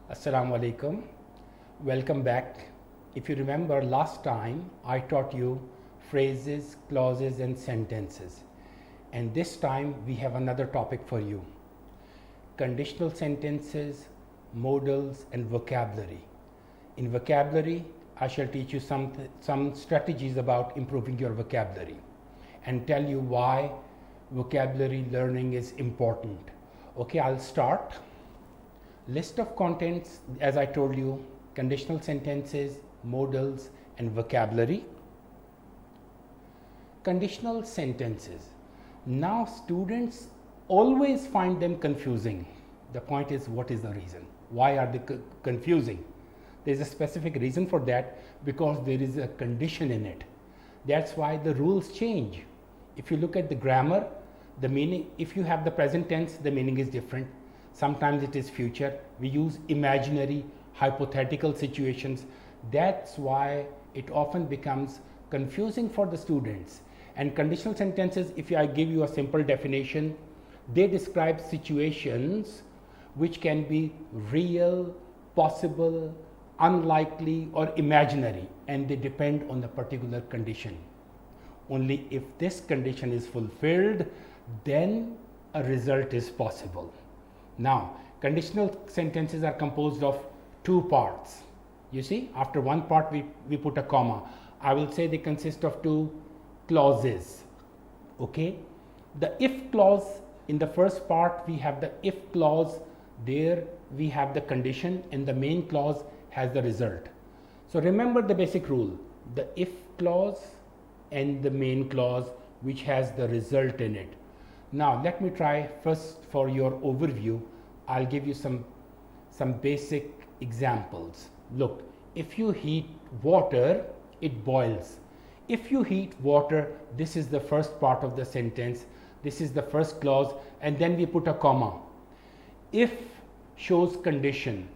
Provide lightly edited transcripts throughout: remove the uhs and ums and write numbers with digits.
Assalamu alaikum. Welcome back. If you remember last time I taught you phrases, clauses and sentences, and this time we have another topic for you: conditional sentences, modals and vocabulary. In vocabulary I shall teach you some strategies about improving your vocabulary and tell you why vocabulary learning is important. Okay, I'll start. List of contents, as I told you: conditional sentences, modals and vocabulary. Conditional sentences. Now students always find them confusing. The point is, what is the reason? Why are they confusing? There is a specific reason for that, because there is a condition in it. That's why the rules change. If you look at the grammar, the meaning, if you have the present tense, the meaning is different. Sometimes it is future. We use imaginary, hypothetical situations. That's why it often becomes confusing for the students. And conditional sentences, if I give you a simple definition, they describe situations which can be real, possible, unlikely or imaginary, and they depend on the particular condition. Only if this condition is fulfilled, then a result is possible. Now, conditional sentences are composed of two parts. You see, after one part we put a comma. I will say they consist of two clauses. Okay, the if clause, in the first part we have the if clause, there we have the condition, and the main clause has the result. So remember the basic rule: the if clause and the main clause which has the result in it. Now let me try first. For your overview, I'll give you some basic examples. Look, if you heat water, it boils. If you heat water, this is the first part of the sentence, this is the first clause, and then we put a comma. If shows condition,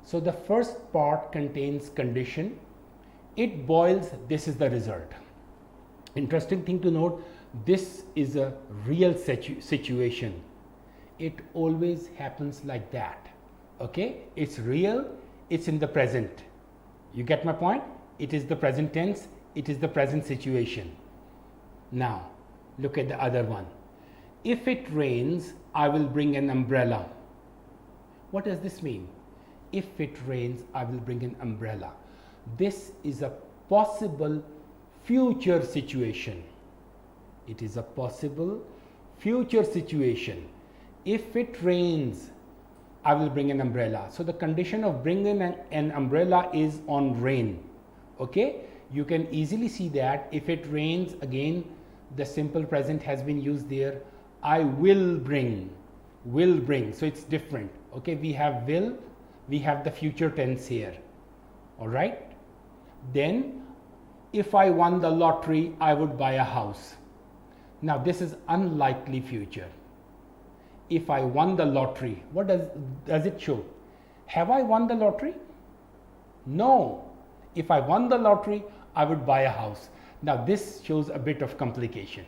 so the first part contains condition. It boils, this is the result. Interesting thing to note, this is a real situation. It always happens like that. Okay, it's real, it's in the present. You get my point? It is the present tense, it is the present situation. Now look at the other one. If it rains, I will bring an umbrella. What does this mean? If it rains, I will bring an umbrella. This is a possible future situation. It is a possible future situation. If it rains, I will bring an umbrella. So the condition of bringing an umbrella is on rain. Okay, you can easily see that if it rains, again the simple present has been used there. I will bring, so it's different. Okay, we have will, we have the future tense here. All right, then if I won the lottery, I would buy a house. Now this is unlikely future. If I won the lottery, what does it show? Have I won the lottery? No. If I won the lottery, I would buy a house. Now this shows a bit of complication.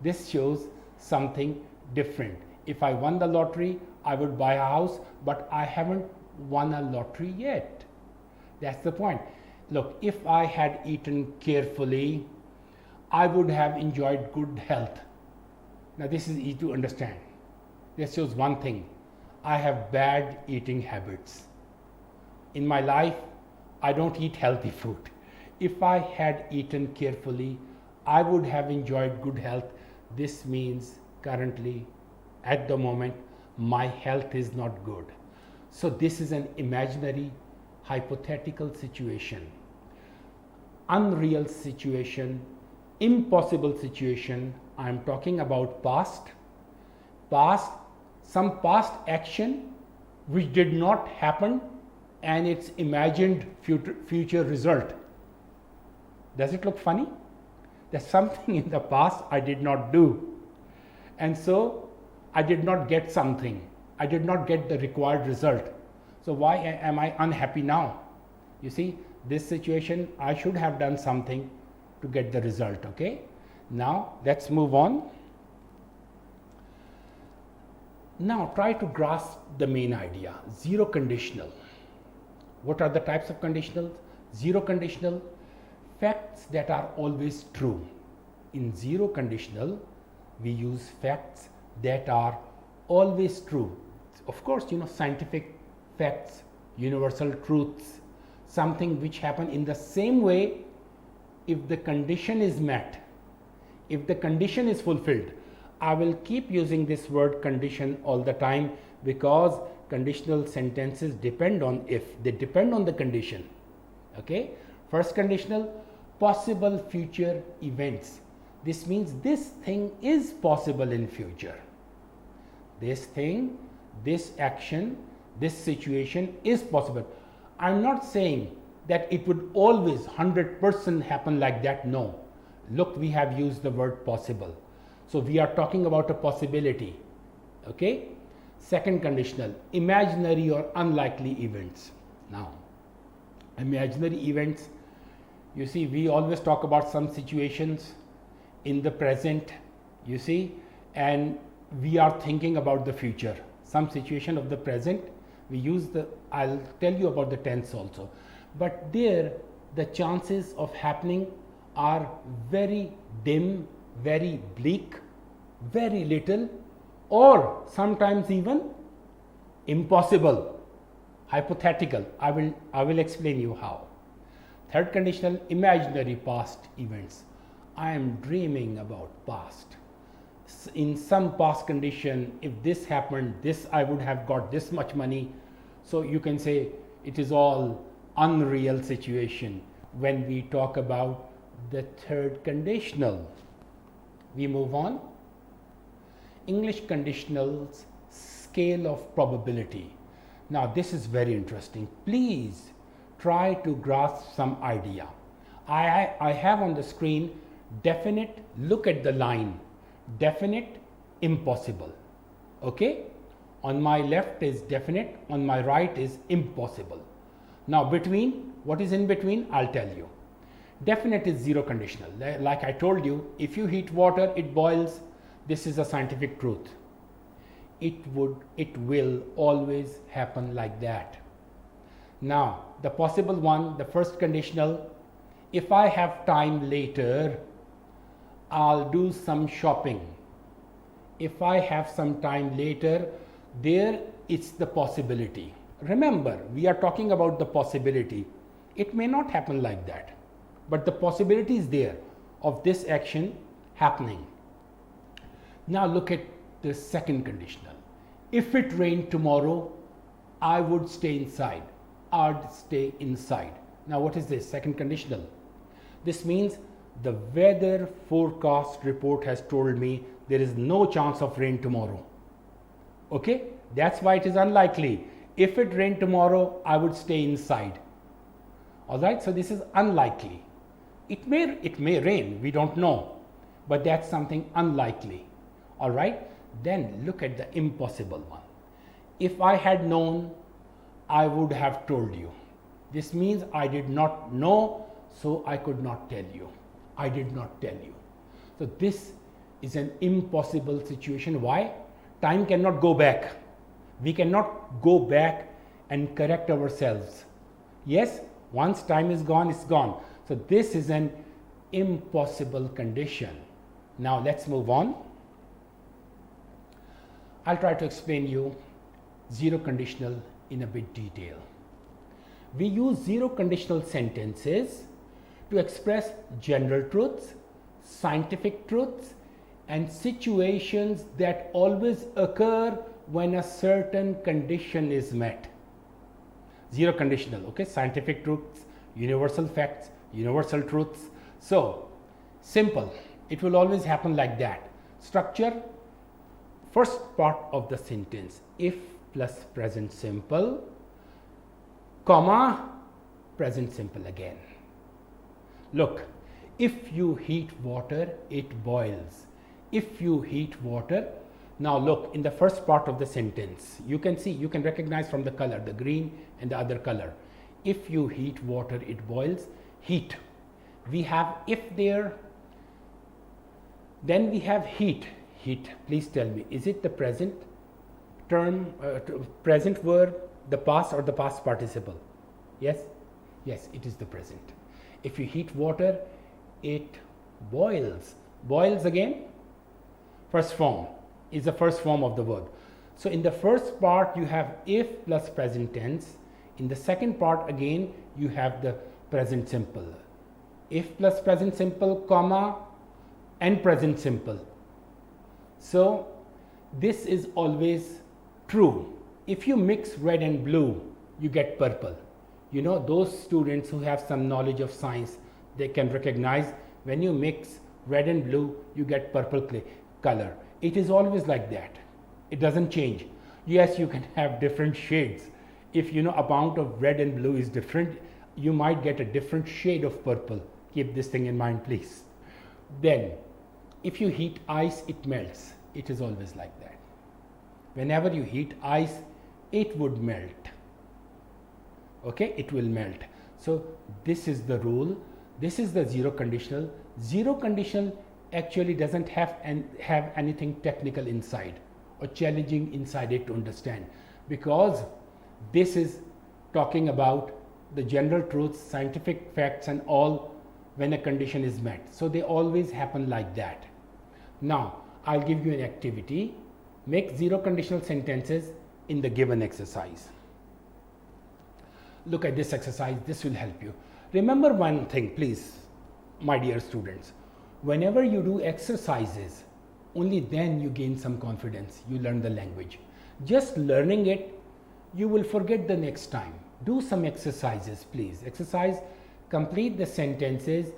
This shows something different. If I won the lottery, I would buy a house, but I haven't won a lottery yet. That's the point. Look, if I had eaten carefully, I would have enjoyed good health. Now this is easy to understand. This shows one thing: I have bad eating habits. In my life, I don't eat healthy food. If I had eaten carefully, I would have enjoyed good health. This means currently, at the moment, my health is not good. So this is an imaginary, hypothetical situation, unreal situation, impossible situation. I am talking about past, some past action which did not happen, and its imagined future result. Does it look funny? There's something in the past I did not do, and so I did not get something. I did not get the required result. So why am I unhappy now? You see, this situation, I should have done something to get the result. Okay, now let's move on. Now try to grasp the main idea, zero conditional. What are the types of conditionals? Zero conditional, facts that are always true. In zero conditional, we use facts that are always true. Of course, scientific facts, universal truths, something which happen in the same way if the condition is met, if the condition is fulfilled. I will keep using this word condition all the time because conditional sentences depend on if, they depend on the condition. Okay, first conditional, possible future events. This means this thing is possible in future. This thing, this action, this situation is possible. I'm not saying that it would always 100% happen like that. No. Look, we have used the word possible. So we are talking about a possibility. Okay. Second conditional, imaginary or unlikely events. Now, imaginary events, you see, we always talk about some situations in the present, you see, and we are thinking about the future. Some situation of the present, we use the, I'll tell you about the tense also. But there, the chances of happening are very dim, very bleak, very little, or sometimes even impossible, hypothetical. I will explain you how. Third conditional, imaginary past events. I am dreaming about past. In some past condition, if this happened, this I would have got this much money. So you can say it is all unreal situation when we talk about the third conditional. We move on. English conditionals, scale of probability. Now this is very interesting. Please try to grasp some idea. I have on the screen definite, look at the line, definite, impossible. Okay, on my left is definite, on my right is impossible. Now between, what is in between, I'll tell you. Definite is zero conditional. Like I told you, if you heat water, it boils. This is a scientific truth. It will always happen like that. Now the possible one, the first conditional, if I have time later, I'll do some shopping. If I have some time later, there it's the possibility. Remember, we are talking about the possibility. It may not happen like that, but the possibility is there of this action happening. Now look at the second conditional. If it rained tomorrow, I would stay inside. I'd stay inside. Now what is this? Second conditional. This means the weather forecast report has told me there is no chance of rain tomorrow. Okay, that's why it is unlikely. If it rained tomorrow, I would stay inside. All right, so this is unlikely. It may rain, we don't know, but that's something unlikely. All right, then look at the impossible one. If I had known, I would have told you. This means I did not know, so I could not tell you. I did not tell you. So this is an impossible situation. Why? Time cannot go back. We cannot go back and correct ourselves. Yes, once time is gone, it's gone. So this is an impossible condition. Now let's move on. I'll try to explain you zero conditional in a bit detail. We use zero conditional sentences to express general truths, scientific truths, and situations that always occur when a certain condition is met. Zero conditional, okay, scientific truths, universal facts, universal truths. So simple, it will always happen like that. Structure, first part of the sentence, if plus present simple, comma, present simple again. Look, if you heat water, it boils. If you heat water, now look, in the first part of the sentence, you can see, you can recognize from the color, the green and the other color. If you heat water, it boils. Heat. We have if there, then we have heat. Heat, please tell me, is it the present term, present verb, the past or the past participle? Yes? Yes, it is the present. If you heat water, it boils. Boils again, first form, is the first form of the verb. So in the first part you have if plus present tense. In the second part again you have the present simple. If plus present simple, comma, and present simple. So this is always true. If you mix red and blue, you get purple. You know, those students who have some knowledge of science, they can recognize when you mix red and blue, you get purple color. It is always like that. It doesn't change. Yes, you can have different shades. If you know amount of red and blue is different, you might get a different shade of purple. Keep this thing in mind, please. Then, if you heat ice, it melts. It is always like that. Whenever you heat ice, it would melt. Okay, it will melt. So this is the rule. This is the zero conditional. Zero conditional actually doesn't have anything technical inside or challenging inside it to understand, because this is talking about the general truths, scientific facts and all when a condition is met. So they always happen like that. Now I'll give you an activity. Make zero conditional sentences in the given exercise. Look at this exercise. This will help you. Remember one thing, please, my dear students. Whenever you do exercises, only then you gain some confidence. You learn the language. Just learning it, you will forget the next time. Do some exercises, please. Exercise, complete the sentences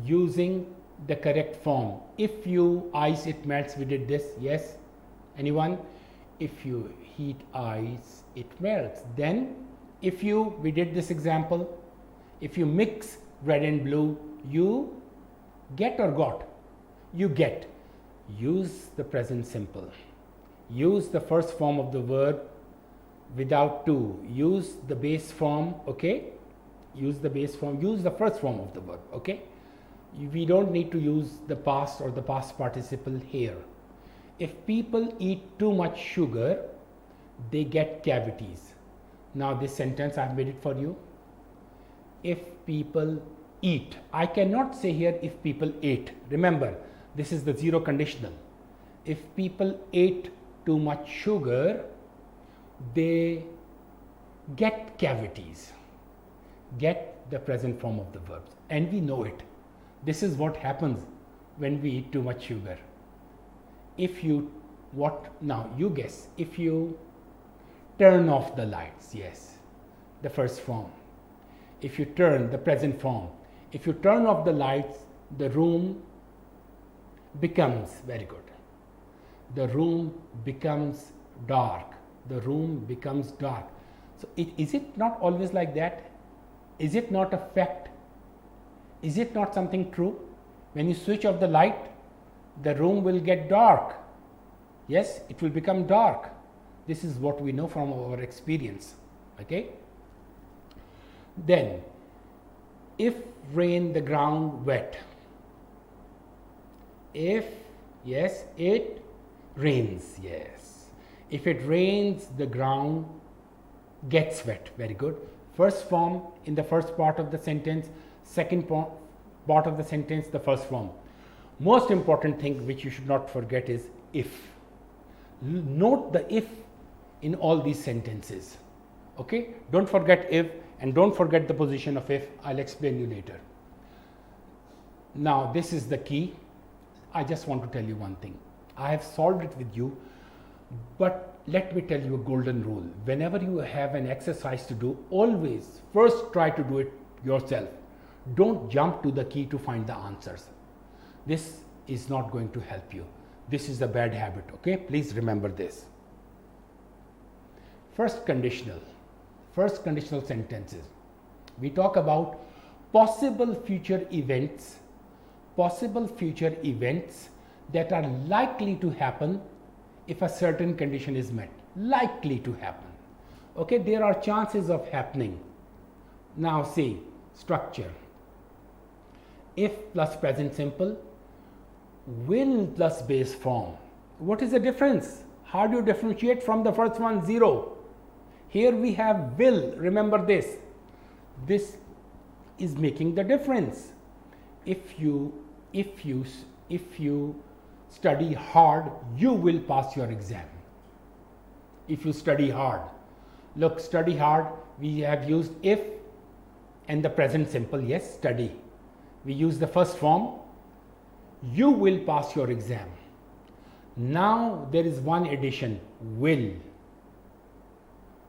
using the correct form. If you ice, it melts. We did this. Yes? Anyone? If you heat ice, it melts. Then, if you, we did this example. If you mix red and blue, you get or got? You get. Use the present simple. Use the first form of the verb without to. Use the base form, okay? Use the base form. Use the first form of the verb, okay? We don't need to use the past or the past participle here. If people eat too much sugar, they get cavities. Now this sentence, I've made it for you. If people eat, I cannot say here if people ate. Remember, this is the zero conditional. If people ate too much sugar, they get cavities. Get the present form of the verbs, and we know it. This is what happens when we eat too much sugar. If you, now you guess, if you turn off the lights, yes, the first form. If you turn, the present form. If you turn off the lights, the room becomes, very good, the room becomes dark. The room becomes dark. So is it not always like that? Is it not a fact? Is it not something true? When you switch off the light, the room will get dark. Yes, it will become dark. This is what we know from our experience. Okay? Then, if rain, the ground wet. If, yes, it rains, yes. If it rains, the ground gets wet. Very good. First form in the first part of the sentence, second part of the sentence, the first form. Most important thing which you should not forget is if. Note the if in all these sentences. Okay? Don't forget if, and don't forget the position of if. I'll explain you later. Now this is the key. I just want to tell you one thing. I have solved it with you, but let me tell you a golden rule. Whenever you have an exercise to do, always first try to do it yourself. Don't jump to the key to find the answers. This is not going to help you. This is a bad habit, okay? Please remember this. First conditional sentences. We talk about possible future events that are likely to happen if a certain condition is met. Likely to happen. Okay, there are chances of happening. Now see, structure. If plus present simple, will plus base form. What is the difference? How do you differentiate from the first one? Zero. Here we have will. Remember this. This is making the difference. If you study hard, you will pass your exam. If you study hard, look, study hard, we have used if and the present simple. Yes, study, we use the first form. You will pass your exam. Now there is one addition, will.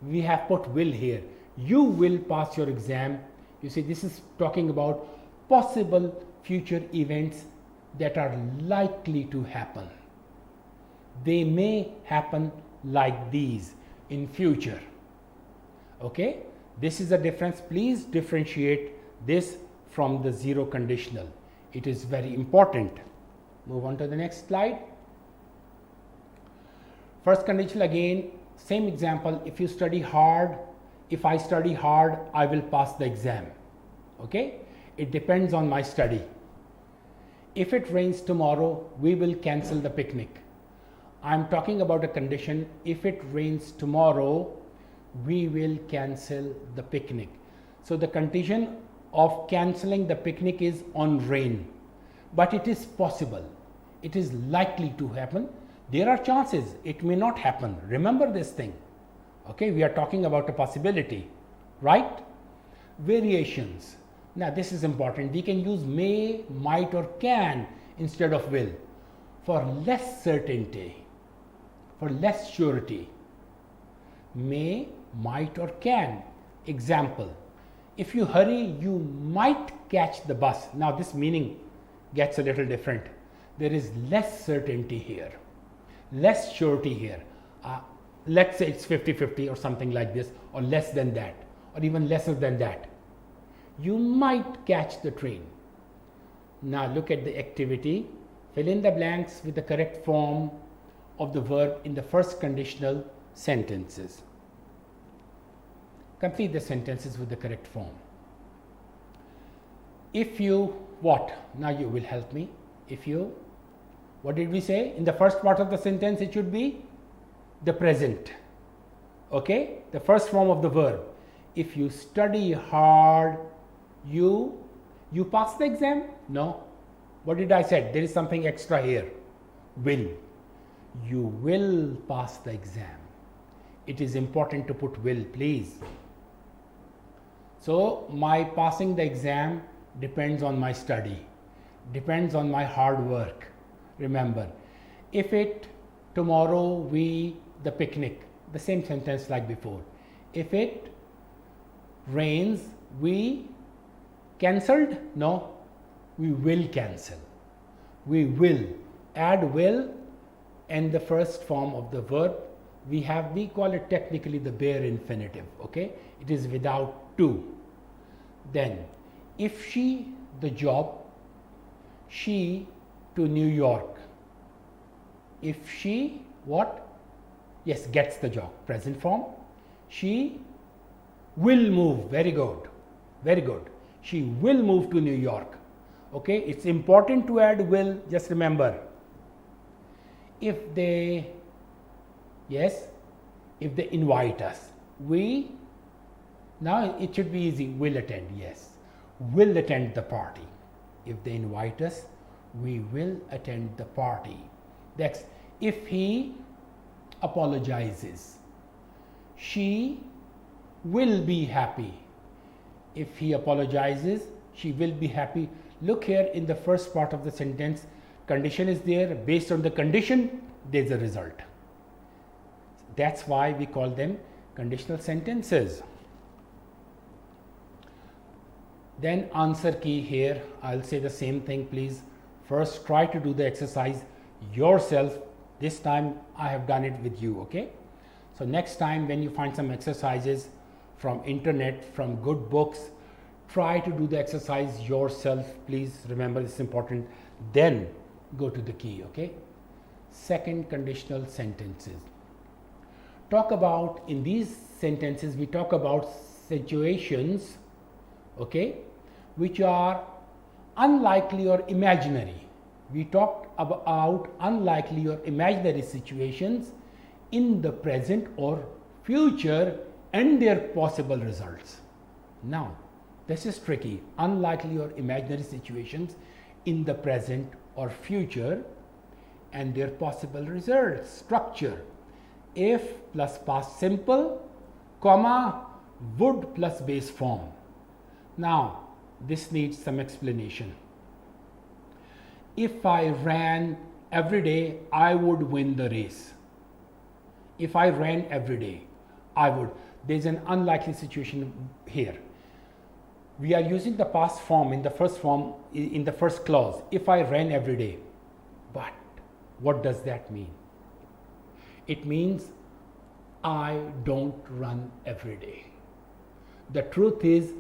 We have put will here. You will pass your exam. You see, this is talking about possible future events that are likely to happen. They may happen like these in future. Okay, this is the difference. Please differentiate this from the zero conditional. It is very important. Move on to the next slide. First conditional, again, same example. If you study hard, if I study hard, I will pass the exam. Okay, it depends on my study. If it rains tomorrow, we will cancel the picnic. I'm talking about a condition. If it rains tomorrow, we will cancel the picnic. So the condition of cancelling the picnic is on rain, but it is possible. It is likely to happen. There are chances it may not happen. Remember this thing. Okay, we are talking about a possibility, right? Variations. Now this is important. We can use may, might or can instead of will for less certainty, for less surety. May, might or can. Example, if you hurry, you might catch the bus. Now this meaning gets a little different. There is less certainty here, less surety here. Let's say it's 50-50 or something like this, or less than that, or even lesser than that. You might catch the train. Now look at the activity. Fill in the blanks with the correct form of the verb in the first conditional sentences. Complete the sentences with the correct form. If you what? Now you will help me. If you, what did we say? In the first part of the sentence, it should be the present. Okay, the first form of the verb. If you study hard, you pass the exam? No. What did I say? There is something extra here. Will. You will pass the exam. It is important to put will, please. So my passing the exam depends on my study, depends on my hard work. Remember, if it tomorrow the picnic, the same sentence like before. If it rains, we cancelled? No, we will cancel. We will. Add will and the first form of the verb. We call it technically the bare infinitive. Okay, it is without to. Then, if she, the job, she to New York. If she what? Yes, gets the job. Present form. She will move. Very good. Very good. She will move to New York. Okay, it's important to add will. Just remember, if they invite us, now it should be easy. Will attend. Yes, will attend the party. If they invite us, we will attend the party. Next, if he apologizes, she will be happy. If he apologizes, she will be happy. Look here in the first part of the sentence, condition is there. Based on the condition, there is a result. That's why we call them conditional sentences. Then answer key here. I'll say the same thing, please. First, try to do the exercise yourself. This time I have done it with you. Okay, so next time when you find some exercises from internet, from good books, try to do the exercise yourself, please. Remember, this is important. Then go to the key. Okay, second, conditional sentences. In these sentences we talk about situations, okay, which are unlikely or imaginary. We talked about unlikely or imaginary situations in the present or future and their possible results. Now, This is tricky. Unlikely or imaginary situations in the present or future and their possible results. Structure: if plus past simple, comma, would plus base form. Now, this needs some explanation. If I ran every day, I would win the race. If I ran every day, I would. There's an unlikely situation here. We are using the past form in the first form, in the first clause. If I ran every day. But what does that mean? It means I don't run every day. The truth is,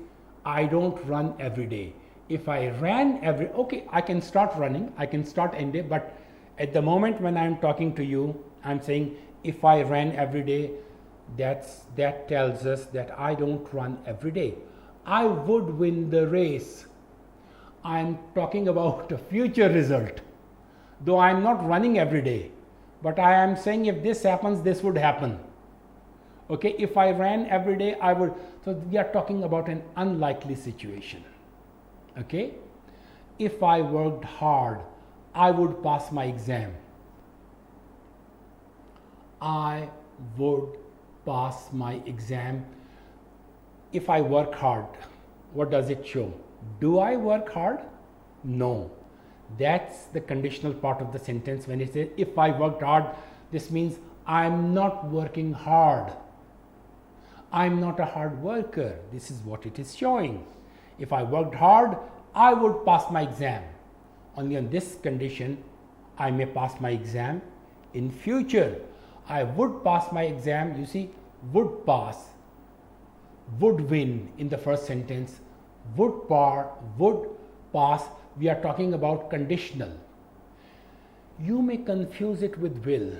I don't run every day. If I ran okay, I can start running, I can start any day, but at the moment when I'm talking to you, I'm saying if I ran every day, that tells us that I don't run every day. I would win the race. I'm talking about a future result, though I'm not running every day, but I am saying if this happens, this would happen. Okay, if I ran every day, I would. So we are talking about an unlikely situation. Okay, if I worked hard, I would pass my exam. I would pass my exam. If I work hard, what does it show? Do I work hard? No. That's the conditional part of the sentence. When it says if I worked hard, this means I'm not working hard. I'm not a hard worker. This is what it is showing. If I worked hard, I would pass my exam. Only on this condition, I may pass my exam in future. I would pass my exam. You see, would pass, would win in the first sentence, would pass. We are talking about conditional. You may confuse it with will.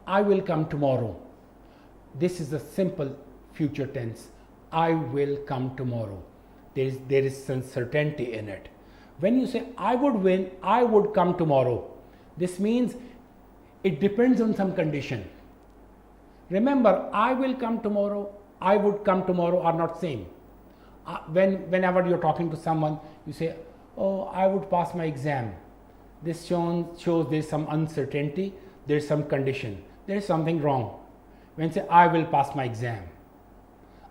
I will come tomorrow. This is a simple future tense. I will come tomorrow. There is some certainty in it. When you say I would win, I would come tomorrow, this means it depends on some condition. Remember, I will come tomorrow, I would come tomorrow are not same. Whenever you're talking to someone, you say, oh, I would pass my exam. This shows there's some uncertainty, there's some condition, there's something wrong. When you say, I will pass my exam,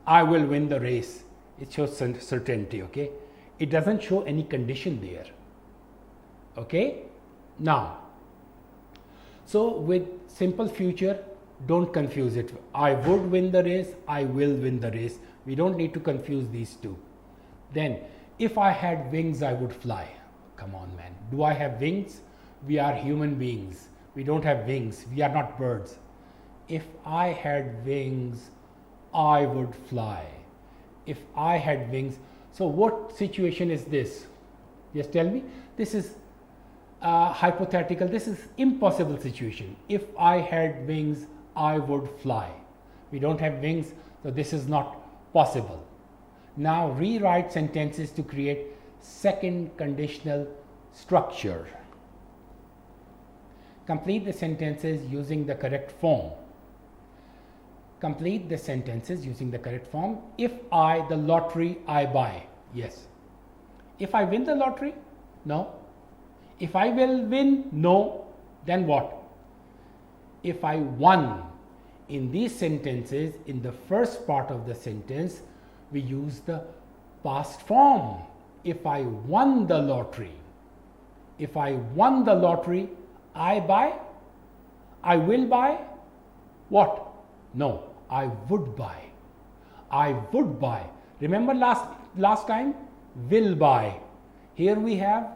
I will win the race, it shows certainty, okay? It doesn't show any condition there, okay? Now, so with simple future, don't confuse it. I would win the race, I will win the race. We don't need to confuse these two. Then, if I had wings, I would fly. Come on, man. Do I have wings? We are human beings. We don't have wings. We are not birds. If I had wings, I would fly. If I had wings. So what situation is this? Just tell me. This is hypothetical. This is impossible situation. If I had wings, I would fly. We don't have wings, so this is not possible. Now rewrite sentences to create second conditional structure. Complete the sentences using the correct form. Complete the sentences using the correct form. If I, the lottery, I buy. Yes. If I win the lottery? No. If I will win? No. Then what? If I won. In these sentences, in the first part of the sentence, we use the past form. If I won the lottery. If I won the lottery, I buy. I will buy. What? No. I would buy. I would buy. Remember last time? Will buy. Here we have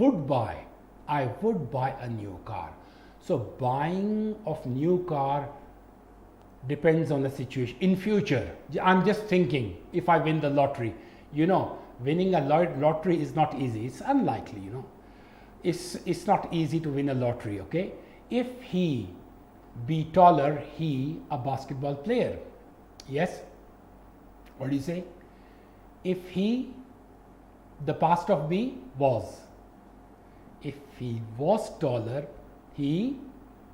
would buy. I would buy a new car. So buying of new car depends on the situation. In future, I'm just thinking if I win the lottery, you know, winning a lottery is not easy. It's unlikely, you know. It's not easy to win a lottery, okay? If he be taller, he a basketball player. Yes? What do you say? If he, the past of be was. If he was taller, he,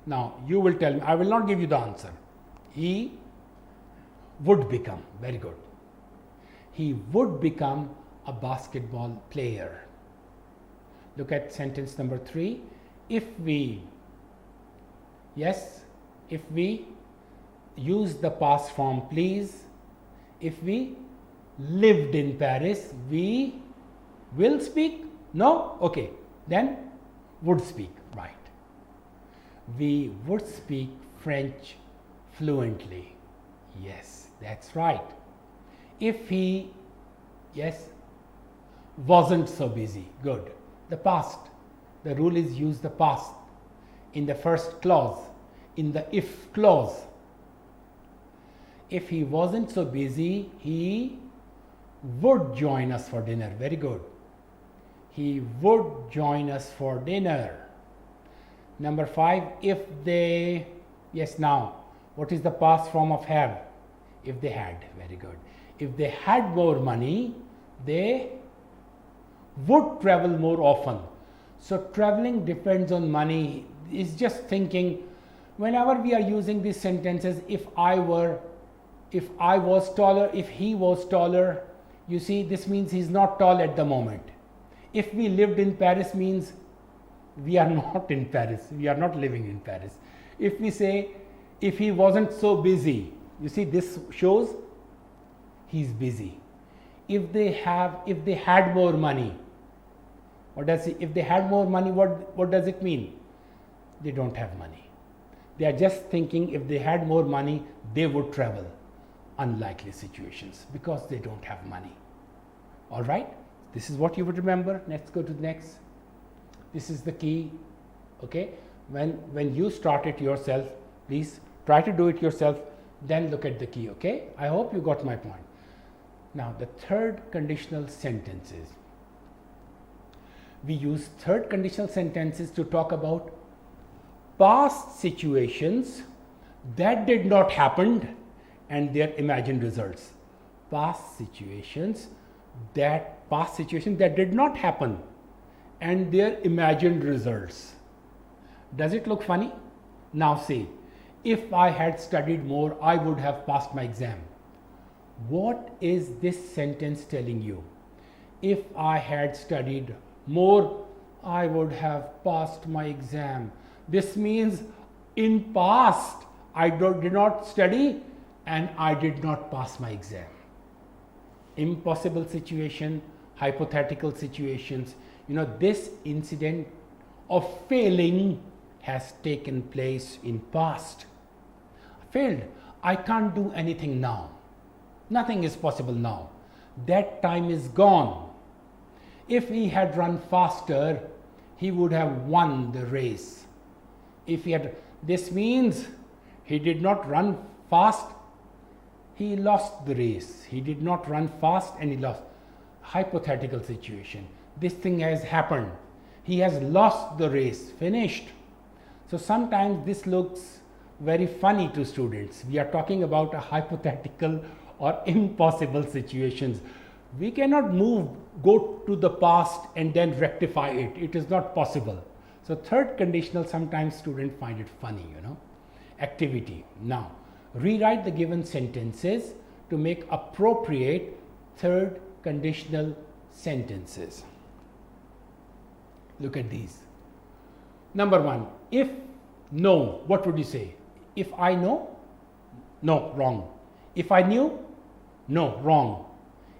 now you will tell me, I will not give you the answer. He would become. Very good. he would become a basketball player. Look at sentence number 3. If we use the past form please. If we lived in Paris, we will speak? No? Okay. Then would speak. Right. We would speak French fluently. Yes, that's right. If he, wasn't so busy. Good. The past. The rule is use the past in the first clause, in the if clause. If he wasn't so busy, he would join us for dinner. Very good. He would join us for dinner. Number 5, if they, now, what is the past form of have? If they had. Very good. If they had more money, they would travel more often. So traveling depends on money. It's just thinking, whenever we are using these sentences, if I was taller, if he was taller, you see, this means he's not tall at the moment. If we lived in Paris means we are not in Paris. We are not living in Paris. If we say, if he wasn't so busy, you see, this shows he's busy. If they had more money, if they had more money, what does it mean? They don't have money. They are just thinking if they had more money, they would travel. Unlikely situations because they don't have money. All right, this is what you would remember. Let's go to the next. This is the key. Okay, when you start it yourself, please try to do it yourself, then look at the key. Okay, I hope you got my point. Now the third conditional sentences. We use third conditional sentences to talk about past situations that did not happen and their imagined results. Past situations that did not happen and their imagined results. Does it look funny? Now say, if I had studied more, I would have passed my exam. What is this sentence telling you? If I had studied more, I would have passed my exam. This means in past I did not study and I did not pass my exam. Impossible situation, hypothetical situations. This incident of failing has taken place in past. Failed. I can't do anything now. Nothing is possible now. That time is gone. If he had run faster, he would have won the race. This means he did not run fast, he lost the race. He did not run fast and he lost. Hypothetical situation. This thing has happened. He has lost the race, finished. So sometimes this looks very funny to students. We are talking about a hypothetical or impossible situations. We cannot go to the past and then rectify it. It is not possible. So third conditional, sometimes students find it funny, activity. Now, rewrite the given sentences to make appropriate third conditional sentences. Look at these. Number 1, if no, what would you say? If I know? No, wrong. If I knew? No, wrong.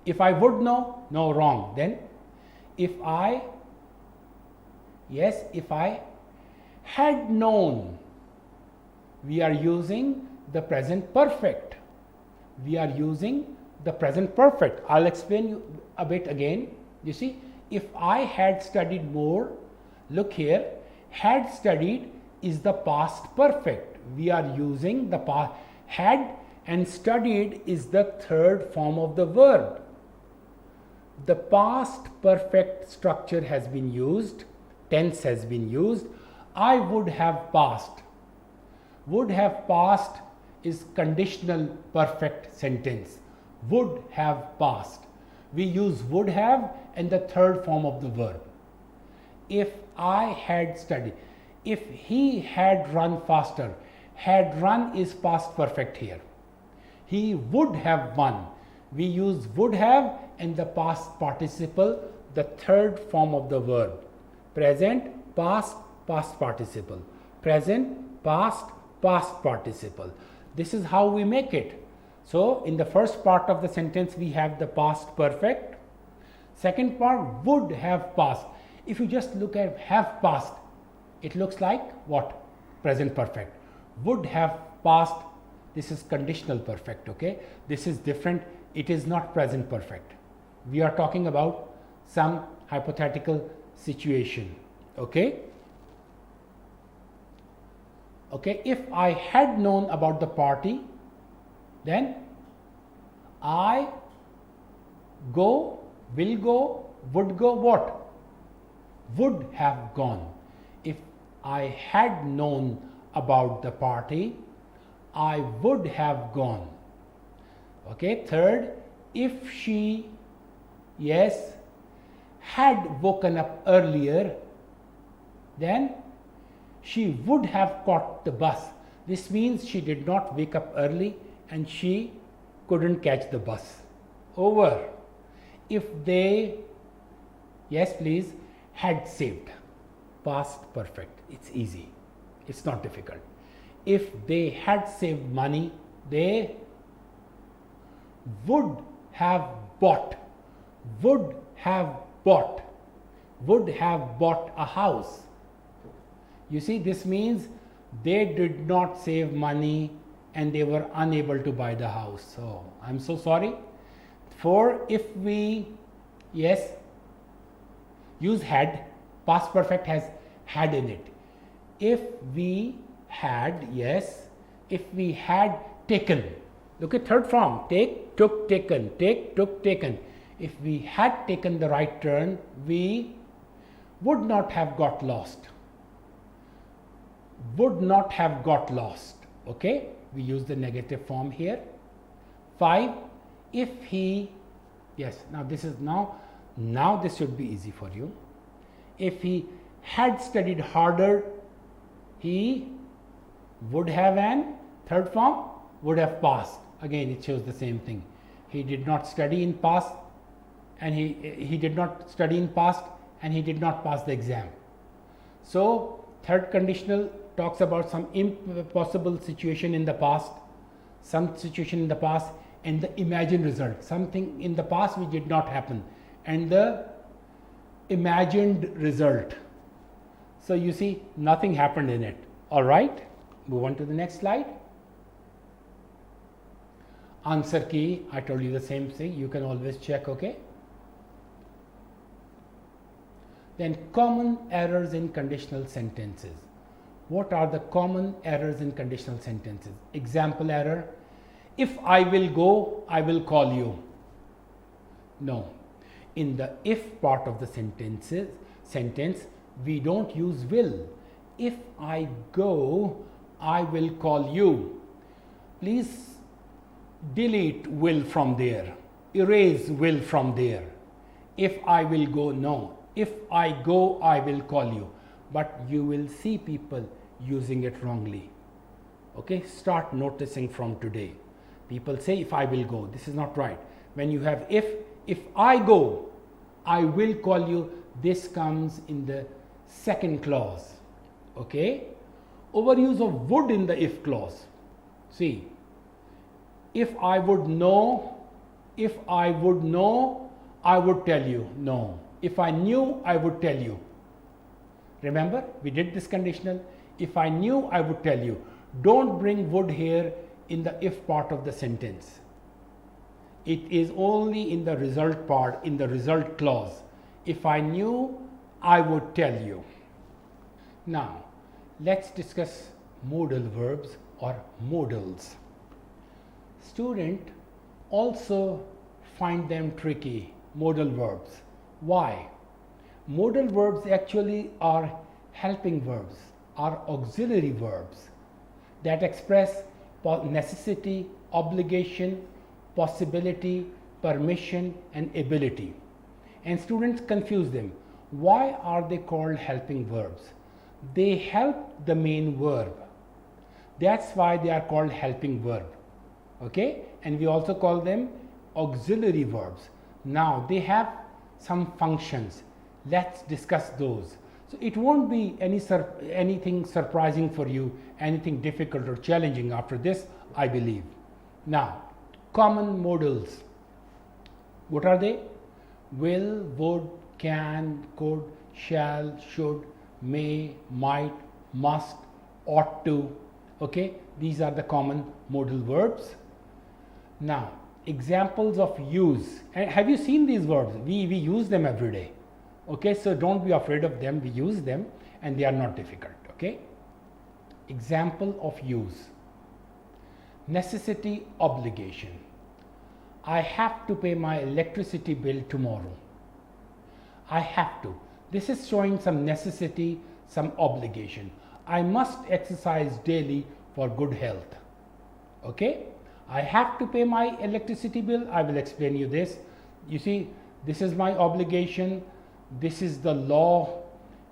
If I would know? No, wrong. Then if I had known, we are using the present perfect. We are using the present perfect. I'll explain you a bit again. You see, if I had studied more, look here, had studied is the past perfect. We are using the past. Had and studied is the third form of the verb. The past perfect structure has been used, tense has been used. I would have passed. Would have passed is conditional perfect sentence. Would have passed. We use would have and the third form of the verb. If I had studied, if he had run faster, had run is past perfect here. He would have won. we use would have and the past participle, the third form of the verb. Present, past, past participle. Present, past, past participle. This is how we make it. So in the first part of the sentence we have the past perfect. Second part, would have passed. If you just look at have passed, it looks like what? Present perfect. Would have passed, this is conditional perfect, okay? This is different, it is not present perfect. We are talking about some hypothetical situation, okay? Okay, if I had known about the party, then I go, will go, would go, what? Would have gone. If I had known about the party, I would have gone. Okay, third, if she, yes, had woken up earlier, then she would have caught the bus. This means she did not wake up early and she couldn't catch the bus. Over. If they, yes please, had saved. Past perfect. It's easy. It's not difficult. If they had saved money, they would have bought. Would have bought. Would have bought a house. You see, this means they did not save money and they were unable to buy the house. So I'm so sorry. For if we, yes, use had, past perfect has had in it. If we had, yes, if we had taken, look at third form, take, took, taken, take, took, taken. If we had taken the right turn, we would not have got lost. Would not have got lost. Okay, we use the negative form here. 5, if he, yes, now this is now this should be easy for you. If he had studied harder, he would have, and third form, would have passed. Again, it shows the same thing. He did not study in past and he did not study in past and he did not pass the exam. So third conditional talks about some impossible situation in the past, some situation in the past and the imagined result. Something in the past which did not happen and the imagined result. So you see, nothing happened in it. All right, move on to the next slide. Answer key, I told you the same thing, you can always check, okay? Then common errors in conditional sentences. What are the common errors in conditional sentences? Example error, if I will go, I will call you. No, in the if part of the sentence, we don't use will. If I go, I will call you. Please delete will from there, erase will from there. If I will go, no. If I go, I will call you. But you will see people using it wrongly. Okay, start noticing from today. People say if I will go, this is not right. When you have if I go, I will call you, this comes in the second clause. Okay, overuse of would in the if clause. See, if I would know, I would tell you. No, if I knew, I would tell you. Remember, we did this conditional. If I knew, I would tell you. Don't bring would here in the if part of the sentence. It is only in the result part, in the result clause. If I knew, I would tell you. Now, let's discuss modal verbs or modals. Student also find them tricky, modal verbs. Why? Modal verbs actually are helping verbs, are auxiliary verbs that express necessity, obligation, possibility, permission and ability. And students confuse them. Why are they called helping verbs? They help the main verb. That's why they are called helping verb. Okay, and we also call them auxiliary verbs. Now they have some functions. Let's discuss those. So it won't be anything surprising for you, anything difficult or challenging after this, I believe. Now, common modals. What are they? Will, would, can, could, shall, should, may, might, must, ought to. Okay, these are the common modal verbs. Now, examples of use. And have you seen these verbs? We use them every day. Okay, so don't be afraid of them. We use them and they are not difficult. Okay, example of use. Necessity, obligation. I have to pay my electricity bill tomorrow. I have to. This is showing some necessity, some obligation. I must exercise daily for good health. Okay, I have to pay my electricity bill. I will explain you this. You see, this is my obligation. This is the law.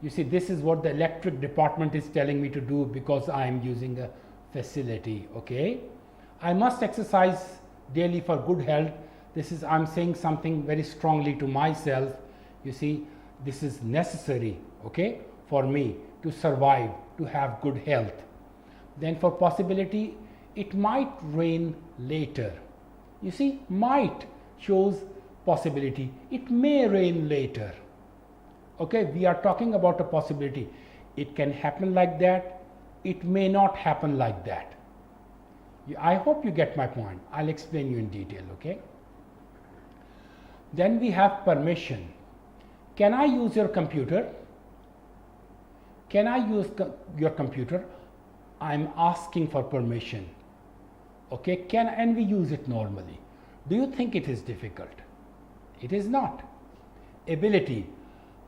You see, this is what the electric department is telling me to do because I am using a facility. Okay, I must exercise daily for good health. This is, I'm saying something very strongly to myself. You see, this is necessary, okay, for me to survive, to have good health. Then for possibility, it might rain later. You see, might shows possibility. It may rain later. Okay, we are talking about a possibility. It can happen like that. It may not happen like that. I hope you get my point. I'll explain you in detail, okay? Then we have permission. Can I use your computer? Can I use your computer? I'm asking for permission. Okay, and we use it normally. Do you think it is difficult? It is not. Ability.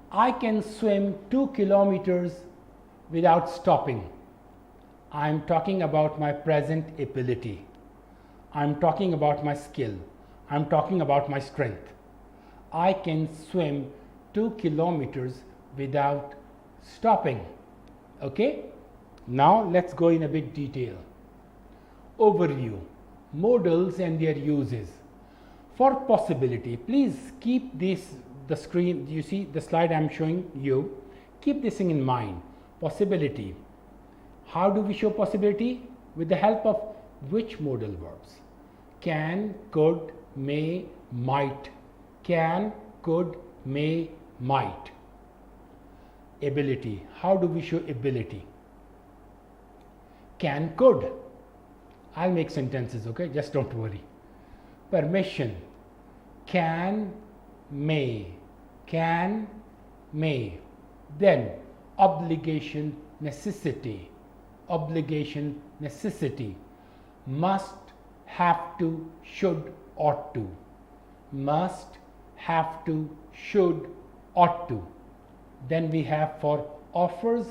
I can swim 2 kilometers without stopping. I'm talking about my present ability. I'm talking about my skill. I'm talking about my strength. I can swim 2 kilometers without stopping. Okay? Now let's go in a bit detail. Overview. Modals and their uses. For possibility, please keep this, the screen, you see the slide I'm showing you, keep this thing in mind. Possibility. How do we show possibility? With the help of which modal verbs? Can, could, may, might. Can, could, may, might. Ability. How do we show ability? Can, could. I'll make sentences, okay? Just don't worry. Permission. Can, may. Can, may. Then obligation, necessity. Obligation, necessity. Must, have to, should, ought to. Must, have to, should, ought to. Then we have for offers,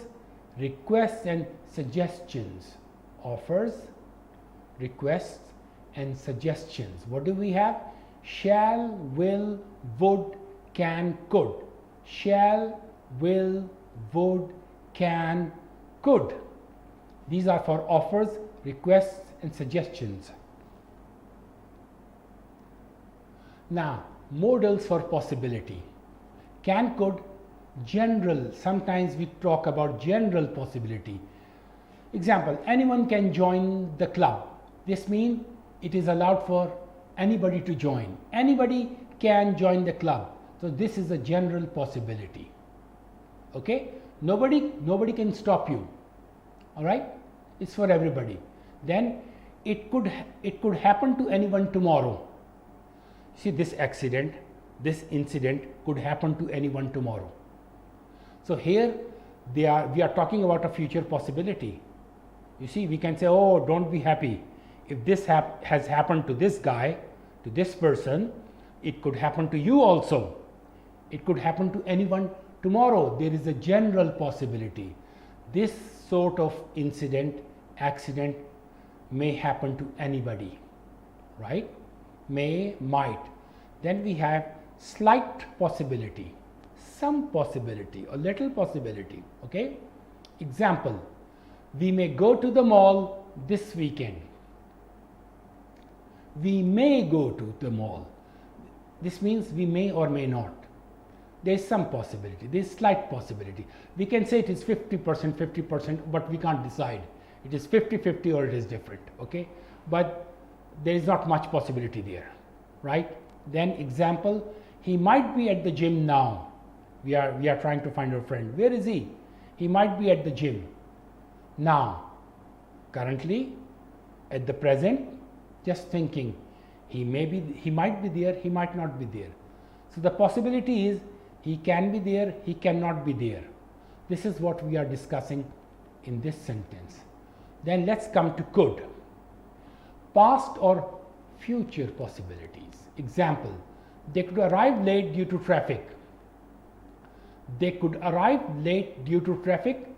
requests and suggestions. Offers, requests and suggestions. What do we have? Shall, will, would, can, could. Shall, will, would, can, could. These are for offers, requests and suggestions. Now, modals for possibility. Can, could, general. Sometimes we talk about general possibility. Example, anyone can join the club. This means it is allowed for anybody to join. Anybody can join the club. So this is a general possibility. Okay? Nobody can stop you. All right? It's for everybody. Then it could happen to anyone tomorrow. See, this accident, this incident could happen to anyone tomorrow. So here we are talking about a future possibility. You see, we can say, oh, don't be happy. If this has happened to this guy, to this person, it could happen to you also. It could happen to anyone tomorrow. There is a general possibility. This sort of incident, accident may happen to anybody, right? May, might. Then we have slight possibility, some possibility, a little possibility, okay? Example, we may go to the mall this weekend. We may go to the mall. This means we may or may not. There is some possibility, there is slight possibility. We can say it is 50%, 50%, but we can't decide. It is 50-50 or it is different, okay? But there is not much possibility there, right? Then example, he might be at the gym now. We are trying to find our friend. Where is he? He might be at the gym now. Currently, at the present, just thinking, he might be there, he might not be there. So the possibility is he can be there, he cannot be there. This is what we are discussing in this sentence. Then let's come to could. Past or future possibilities. Example, they could arrive late due to traffic. They could arrive late due to traffic.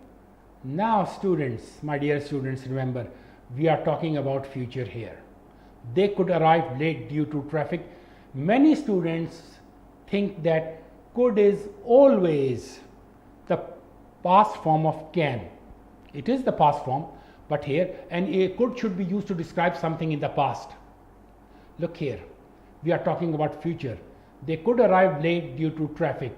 Now students, my dear students, remember, we are talking about future here. They could arrive late due to traffic. Many students think that could is always the past form of can. It is the past form, but here, and a could should be used to describe something in the past. Look here, we are talking about future. They could arrive late due to traffic.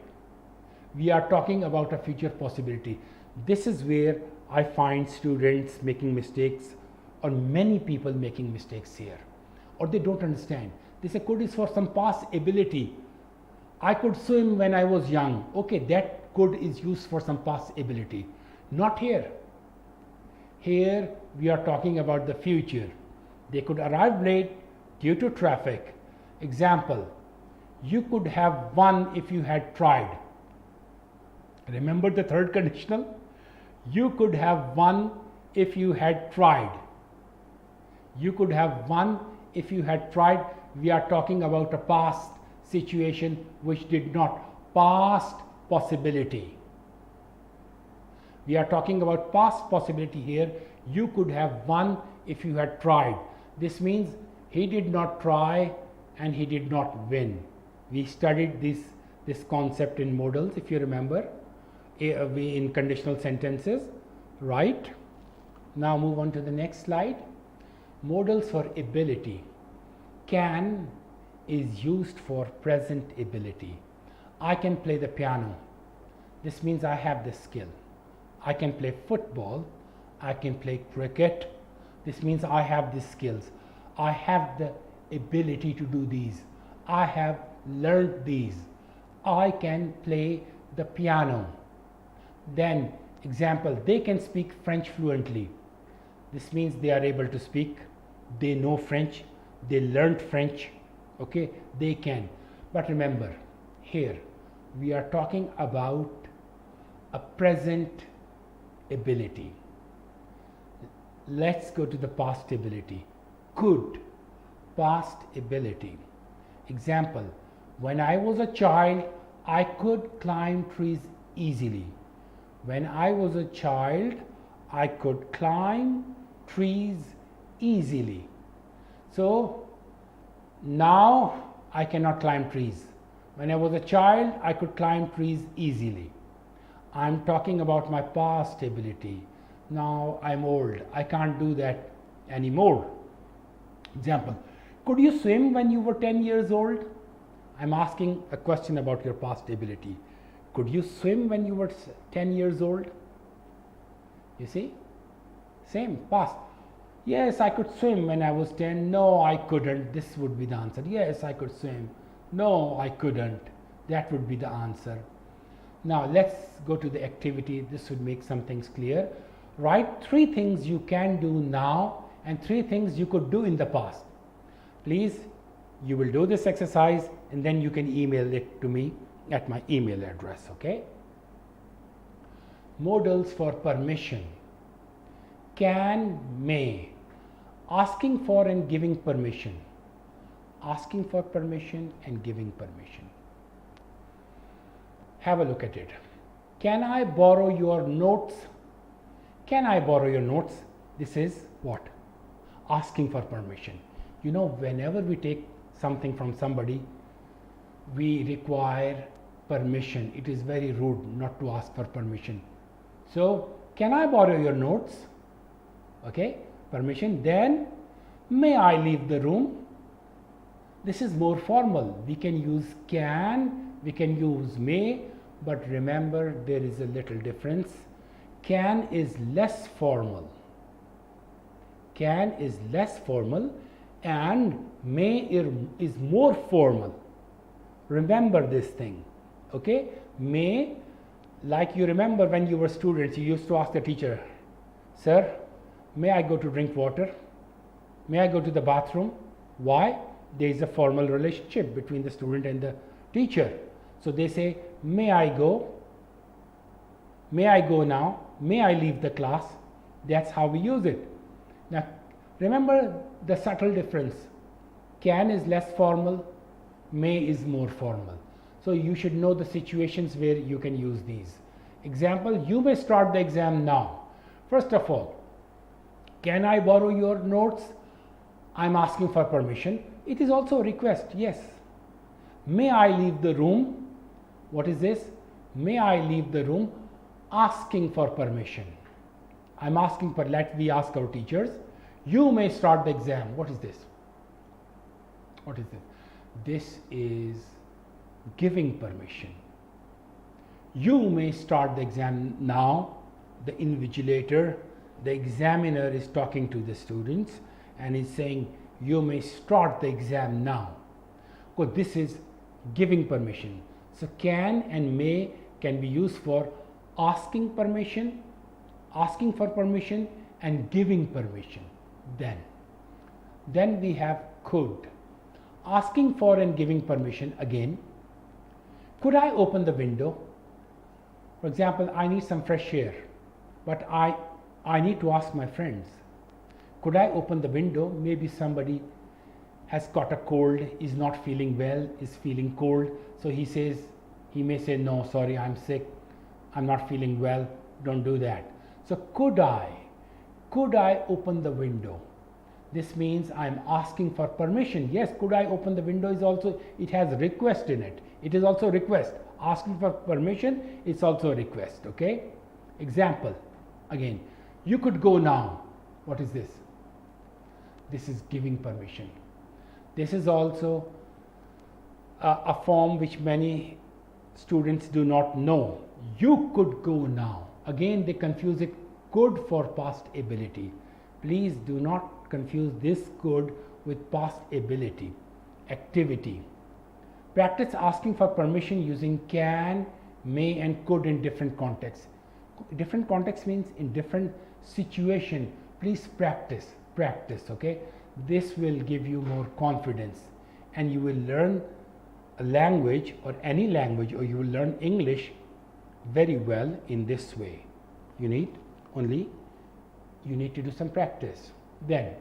We are talking about a future possibility. This is where I find students making mistakes, or many people making mistakes here, or they don't understand. They say could is for some past ability. I could swim when I was young. Okay, that could is used for some past ability. Not here. Here we are talking about the future. They could arrive late due to traffic. Example, you could have won if you had tried. Remember the third conditional? You could have won if you had tried. You could have won if you had tried. We are talking about a past situation which did not. Past possibility. We are talking about past possibility here. You could have won if you had tried. This means he did not try and he did not win. We studied this concept in modals, if you remember, in conditional sentences, right? Now move on to the next slide. Modals for ability. Can is used for present ability. I can play the piano. This means I have the skill. I can play football. I can play cricket. This means I have the skills. I have the ability to do these. I have learned these. I can play the piano. Then example, they can speak French fluently. This means they are able to speak. They know French. They learned French. Okay, they can. But remember, here we are talking about a present ability. Let's go to the past ability. Could, past ability. Example, when I was a child, I could climb trees easily. When I was a child, I could climb trees easily. So now I cannot climb trees. When I was a child, I could climb trees easily. I'm talking about my past ability. Now I'm old. I can't do that anymore. Example, could you swim when you were 10 years old? I'm asking a question about your past ability. Could you swim when you were 10 years old? You see? Same, past. Yes, I could swim when I was 10. No, I couldn't. This would be the answer. Yes, I could swim. No, I couldn't. That would be the answer. Now let's go to the activity. This would make some things clear. Write 3 things you can do now and 3 things you could do in the past. Please, you will do this exercise and then you can email it to me at my email address, okay? Modals for permission. Can, may. Asking for and giving permission. Asking for permission and giving permission. Have a look at it. Can I borrow your notes? Can I borrow your notes? This is what? Asking for permission. You know, whenever we take something from somebody, we require permission. It is very rude not to ask for permission. So, can I borrow your notes? Okay, permission. Then, may I leave the room? This is more formal. We can use can, we can use may, but remember there is a little difference. Can is less formal. Can is less formal and may is more formal. Remember this thing, okay? May, like you remember when you were students, you used to ask the teacher, sir, may I go to drink water? May I go to the bathroom? Why? There is a formal relationship between the student and the teacher. So they say, may I go? May I go now? May I leave the class? That's how we use it. Now, remember the subtle difference. Can is less formal, may is more formal. So you should know the situations where you can use these. Example, you may start the exam now. First of all, can I borrow your notes? I'm asking for permission. It is also a request, yes. May I leave the room? What is this? May I leave the room? Asking for permission. I'm asking for, let we ask our teachers. You may start the exam. What is this? What is this? This is giving permission. You may start the exam now. The invigilator, the examiner is talking to the students and is saying, you may start the exam now. So this is giving permission. So can and may can be used for asking permission, asking for permission and giving permission. Then we have could. Asking for and giving permission again. Could I open the window? For example, I need some fresh air, but I need to ask my friends. Could I open the window? Maybe somebody has got a cold, is not feeling well, is feeling cold. So he may say, no, sorry, I'm sick, I'm not feeling well, don't do that. So could I open the window? This means I'm asking for permission. Yes, could I open the window is also, it has request in it. It is also request. Asking for permission, it's also a request, okay? Example, again, you could go now. What is this? This is giving permission. This is also a form which many students do not know. You could go now. Again, they confuse it could for past ability. Please do not confuse this could with past ability, activity. Practice asking for permission using can, may and could in different contexts. Different context means in different situation. Please practice, okay? This will give you more confidence and you will learn a language or any language, or you will learn English very well in this way. You need to do some practice. Then,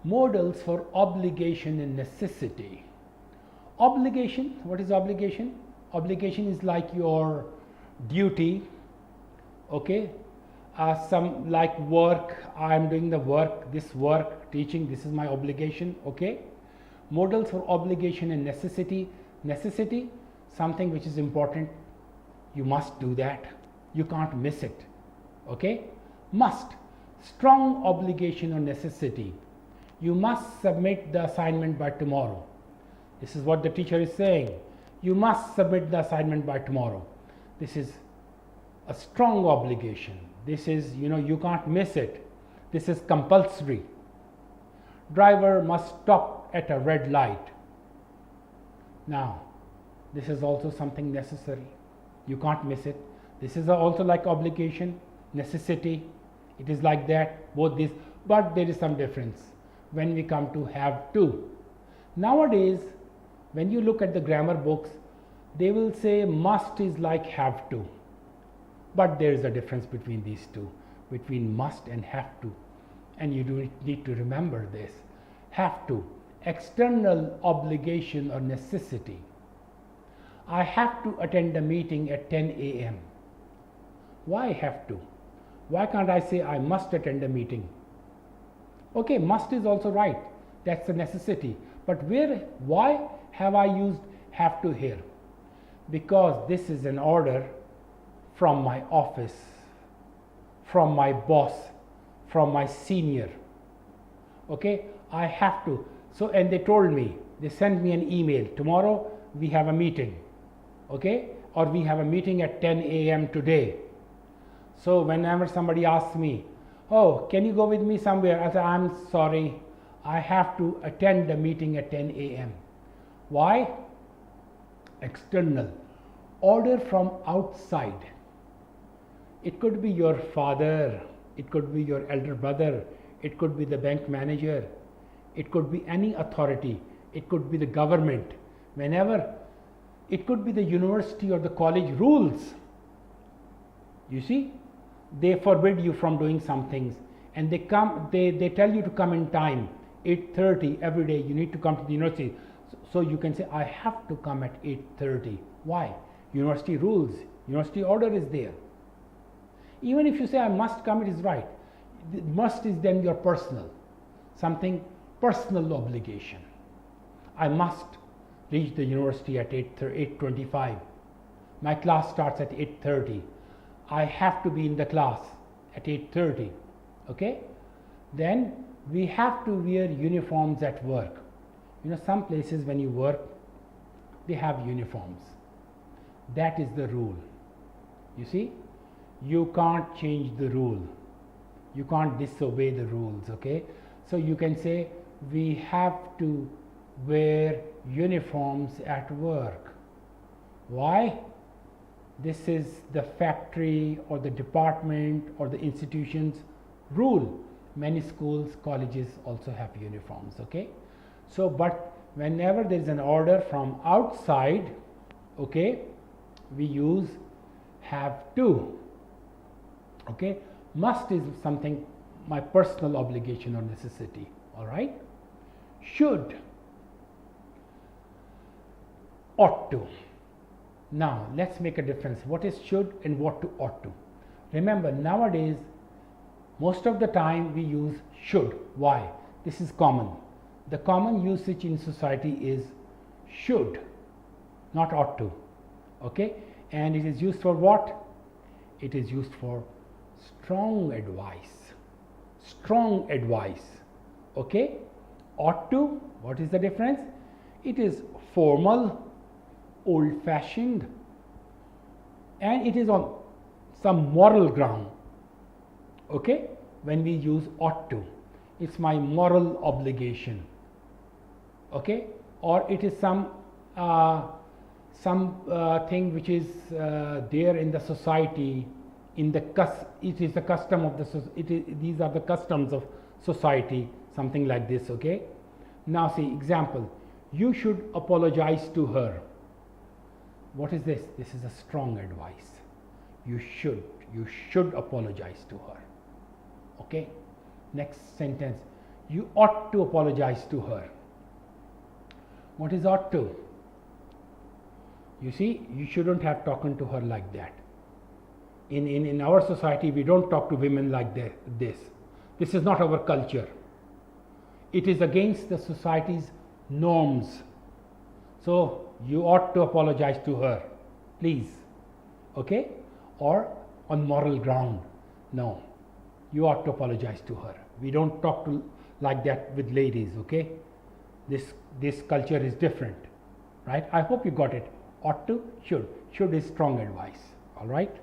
modals for obligation and necessity. Obligation, what is obligation? Obligation is like your duty, okay? Some like work, I am doing the work, this work, teaching, this is my obligation, okay? Modals for obligation and necessity. Necessity, something which is important, you must do that, you can't miss it, okay? Must, strong obligation or necessity. You must submit the assignment by tomorrow. This is what the teacher is saying. You must submit the assignment by tomorrow. This is a strong obligation. This is, you can't miss it. This is compulsory. Driver must stop at a red light. Now, this is also something necessary. You can't miss it. This is also like obligation, necessity. It is like that, both these, but there is some difference when we come to have to. Nowadays, when you look at the grammar books, they will say must is like have to. But there is a difference between these two, between must and have to. And you do need to remember this. Have to, external obligation or necessity. I have to attend a meeting at 10 a.m. Why have to? Why can't I say I must attend a meeting? Okay, must is also right. That's a necessity. But why have I used have to here? Because this is an order from my office, from my boss, from my senior. Okay, I have to. So, and they told me, they sent me an email, tomorrow we have a meeting, okay, or we have a meeting at 10 a.m. today. So whenever somebody asks me, oh, can you go with me somewhere, I say, I'm sorry, I have to attend the meeting at 10 a.m. Why? External, order from outside. It could be your father, it could be your elder brother, it could be the bank manager, it could be any authority, it could be the government. Whenever, it could be the university or the college rules. You see, they forbid you from doing some things, and they tell you to come in time, 8:30 every day. You need to come to the university. So you can say, I have to come at 8:30. Why? University rules, university order is there. Even if you say I must come, it is right. The must is then your personal, something personal obligation. I must reach the university at 8:25. My class starts at 8:30. I have to be in the class at 8:30. Okay? Then we have to wear uniforms at work. You know, some places when you work, they have uniforms. That is the rule. You see, you can't change the rule. You can't disobey the rules. Okay? So you can say we have to wear uniforms at work. Why? This is the factory or the department or the institution's rule. Many schools, colleges also have uniforms. Okay? So, but whenever there is an order from outside, okay, we use have to. Okay? Must is something, my personal obligation or necessity. All right? Should, ought to. Now let's make a difference. What is should and what to ought to? Remember, nowadays most of the time we use should. Why? This is common. The common usage in society is should, not ought to. Okay? And it is used for what? It is used for strong advice. Strong advice. Okay? Ought to, what is the difference? It is formal, old fashioned, and it is on some moral ground. Okay? When we use ought to, it's my moral obligation. Okay? Or it is some thing which is there in the society, in the it is the custom of the these are the customs of society, something like this. Okay? Now see, example, you should apologize to her. What is this? This is a strong advice. You should apologize to her. Okay? Next sentence, you ought to apologize to her. What is ought to? You see, you shouldn't have talked to her like that. In our society, we don't talk to women like this. This is not our culture. It is against the society's norms. So you ought to apologize to her, please. Okay? Or on moral ground, no, you ought to apologize to her. We don't talk to like that with ladies. Okay? This culture is different, right? I hope you got it. Ought to, should is strong advice. All right?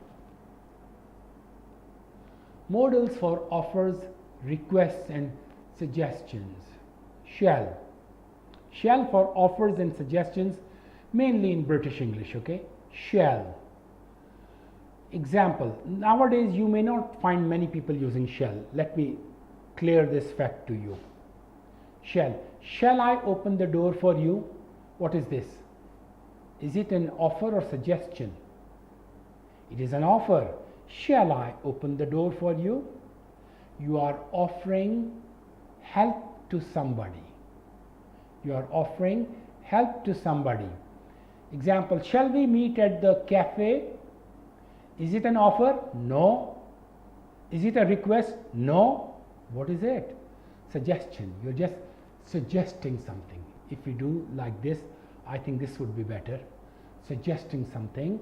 Modals for offers, requests and suggestions. Shall for offers and suggestions, mainly in British English. Okay? Shall. Example, nowadays you may not find many people using shall. Let me clear this fact to you. Shall I open the door for you? What is this? Is it an offer or suggestion? It is an offer. Shall I open the door for you? You are offering help to somebody. You are offering help to somebody. Example, shall we meet at the cafe? Is it an offer? No. Is it a request? No. What is it? Suggestion. You're just suggesting something. If we do like this, I think this would be better. Suggesting something.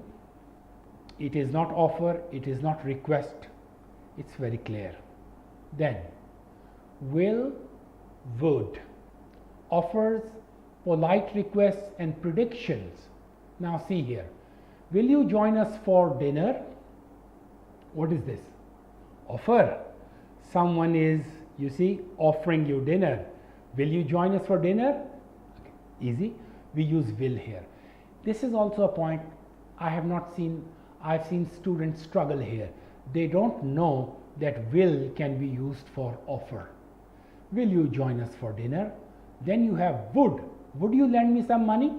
It is not offer, it is not request. It's very clear. Then, will, would. offers, polite requests and predictions. Now see here, will you join us for dinner? What is this? Offer. Someone is, you see, offering you dinner. Will you join us for dinner? Okay. Easy. We use will here. This is also a point I've seen students struggle here. They don't know that will can be used for offer. Will you join us for dinner? Then you have would. Would you lend me some money?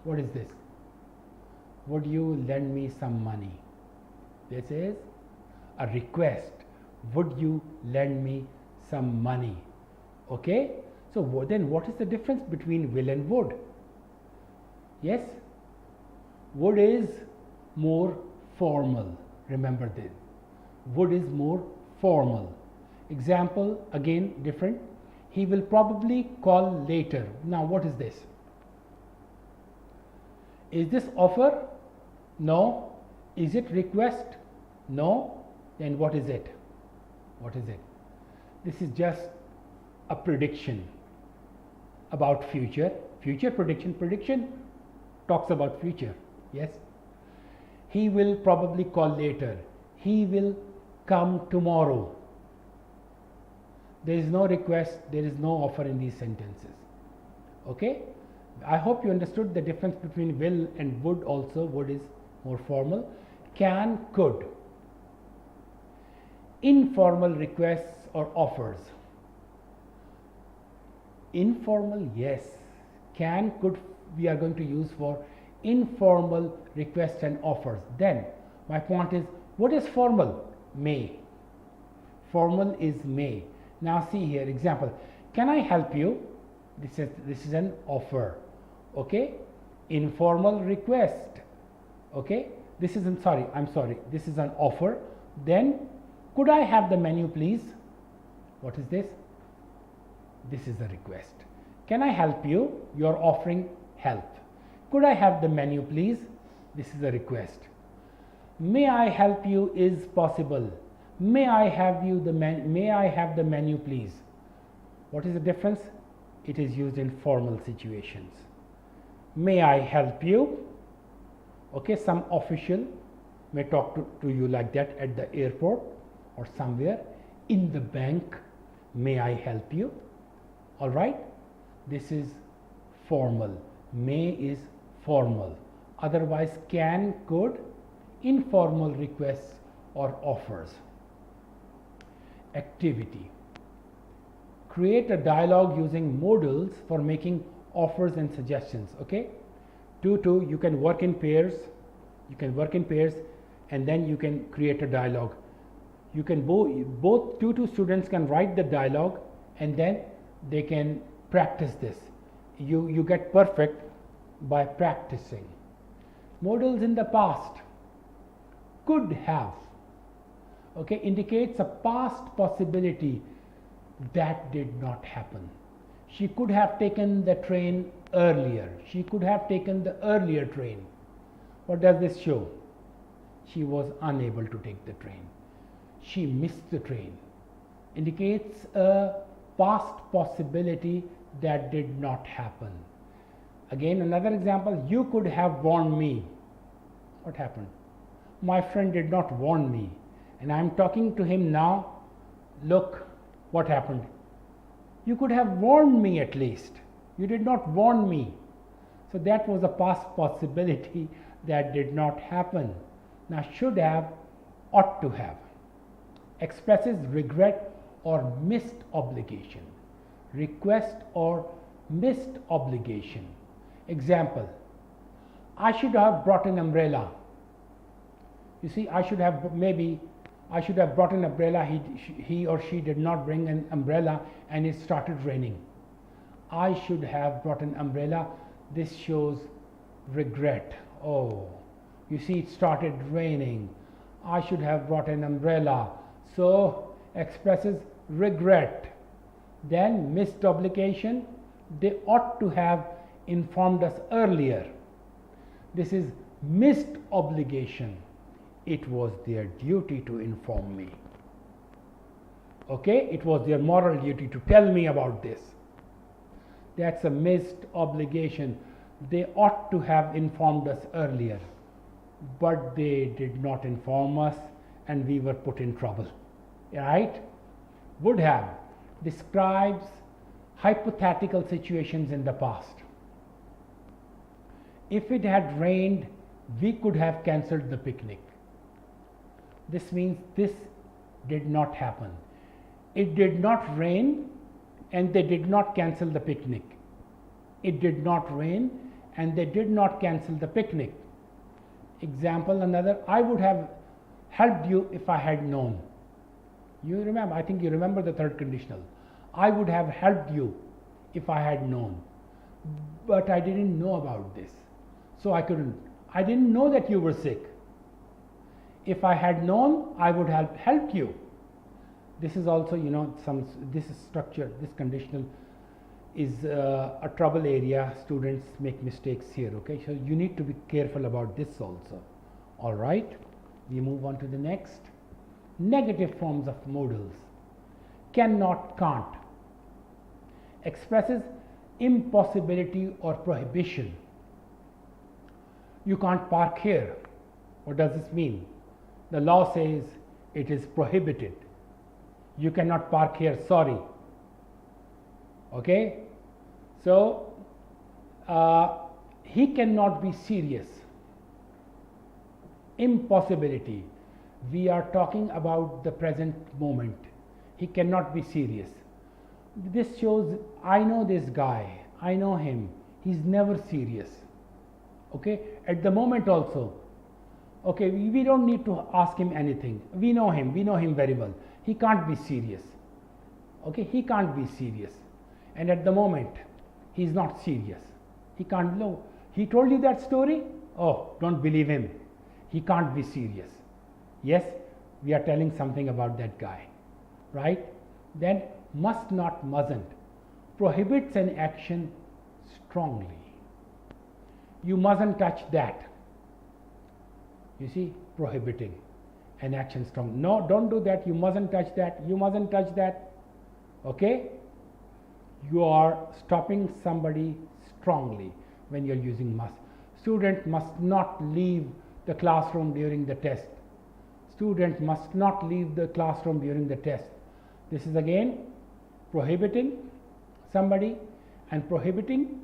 What is this? Would you lend me some money? This is a request. Would you lend me some money? Okay. So then what is the difference between will and would? Yes. Would is more formal. Remember this. Would is more formal. Example again different. He will probably call later. Now what is this? Is this offer? No. Is it request? No. Then what is it? What is it? This is just a prediction about future. Future prediction. Prediction talks about future. Yes. He will probably call later. He will come tomorrow. There is no request, there is no offer in these sentences. Okay. I hope you understood the difference between will and would also. Would is more formal. Can, could. Informal requests or offers. Informal, yes. Can, could we are going to use for informal requests and offers. Then my point is, what is formal? May. Formal is may. Now see here, example. Can I help you? This is an offer. Okay. Informal request. Okay. This is I'm sorry. This is an offer. Then could I have the menu please? What is this? This is a request. Can I help you? You're offering help. Could I have the menu please? This is a request. May I help you is possible. May I have the menu please? What is the difference? It is used in formal situations. May I help you? Okay, some official may talk to you like that at the airport or somewhere. In the bank, may I help you? All right, this is formal. May is formal. Otherwise, can, could, informal requests or offers. Activity. Create a dialogue using modals for making offers and suggestions. Okay, 2 you can work in pairs. And then you can create a dialogue. You can both 2 students can write the dialogue and then they can practice this. You get perfect by practicing. Modals in the past. Could have. Okay, indicates a past possibility that did not happen. She could have taken the train earlier. She could have taken the earlier train. What does this show? She was unable to take the train. She missed the train. Indicates a past possibility that did not happen. Again, another example, you could have warned me. What happened? My friend did not warn me. And I am talking to him now. Look, what happened? You could have warned me at least. You did not warn me. So that was a past possibility that did not happen. Now, should have, ought to have. Expresses regret or missed obligation. Request or missed obligation. Example, I should have brought an umbrella. You see, I should have brought an umbrella. He or she did not bring an umbrella and it started raining. I should have brought an umbrella. This shows regret. Oh, you see, it started raining. I should have brought an umbrella. So expresses regret. Then missed obligation. They ought to have informed us earlier. This is missed obligation. It was their duty to inform me. Okay, it was their moral duty to tell me about this. That's a missed obligation. They ought to have informed us earlier, but they did not inform us and we were put in trouble. Right? Would have describes hypothetical situations in the past. If it had rained, we could have cancelled the picnic. This means this did not happen. It did not rain and they did not cancel the picnic. It did not rain and they did not cancel the picnic. Example another, I would have helped you if I had known. You remember, I think you remember the third conditional. I would have helped you if I had known, but I didn't know about this, so I couldn't. I didn't know that you were sick. If I had known, I would have helped you. This is also, this structure, this conditional is a trouble area. Students make mistakes here, okay? So you need to be careful about this also. All right, we move on to the next. Negative forms of modals. Cannot, can't. Expresses impossibility or prohibition. You can't park here. What does this mean? The law says it is prohibited. You cannot park here, sorry. Okay? So, he cannot be serious. Impossibility. We are talking about the present moment. He cannot be serious. This shows, I know this guy, I know him, he's never serious. Okay? At the moment also, okay, we don't need to ask him anything. We know him very well. He can't be serious. Okay, he can't be serious. And at the moment, he's not serious. He can't know. He told you that story? Oh, don't believe him. He can't be serious. Yes, we are telling something about that guy, right? Then must not, mustn't. Prohibits an action strongly. You mustn't touch that. You see, prohibiting an action strong. No, don't do that. You mustn't touch that. You mustn't touch that. Okay? You are stopping somebody strongly when you're using must. Student must not leave the classroom during the test. Student must not leave the classroom during the test. This is again prohibiting somebody and prohibiting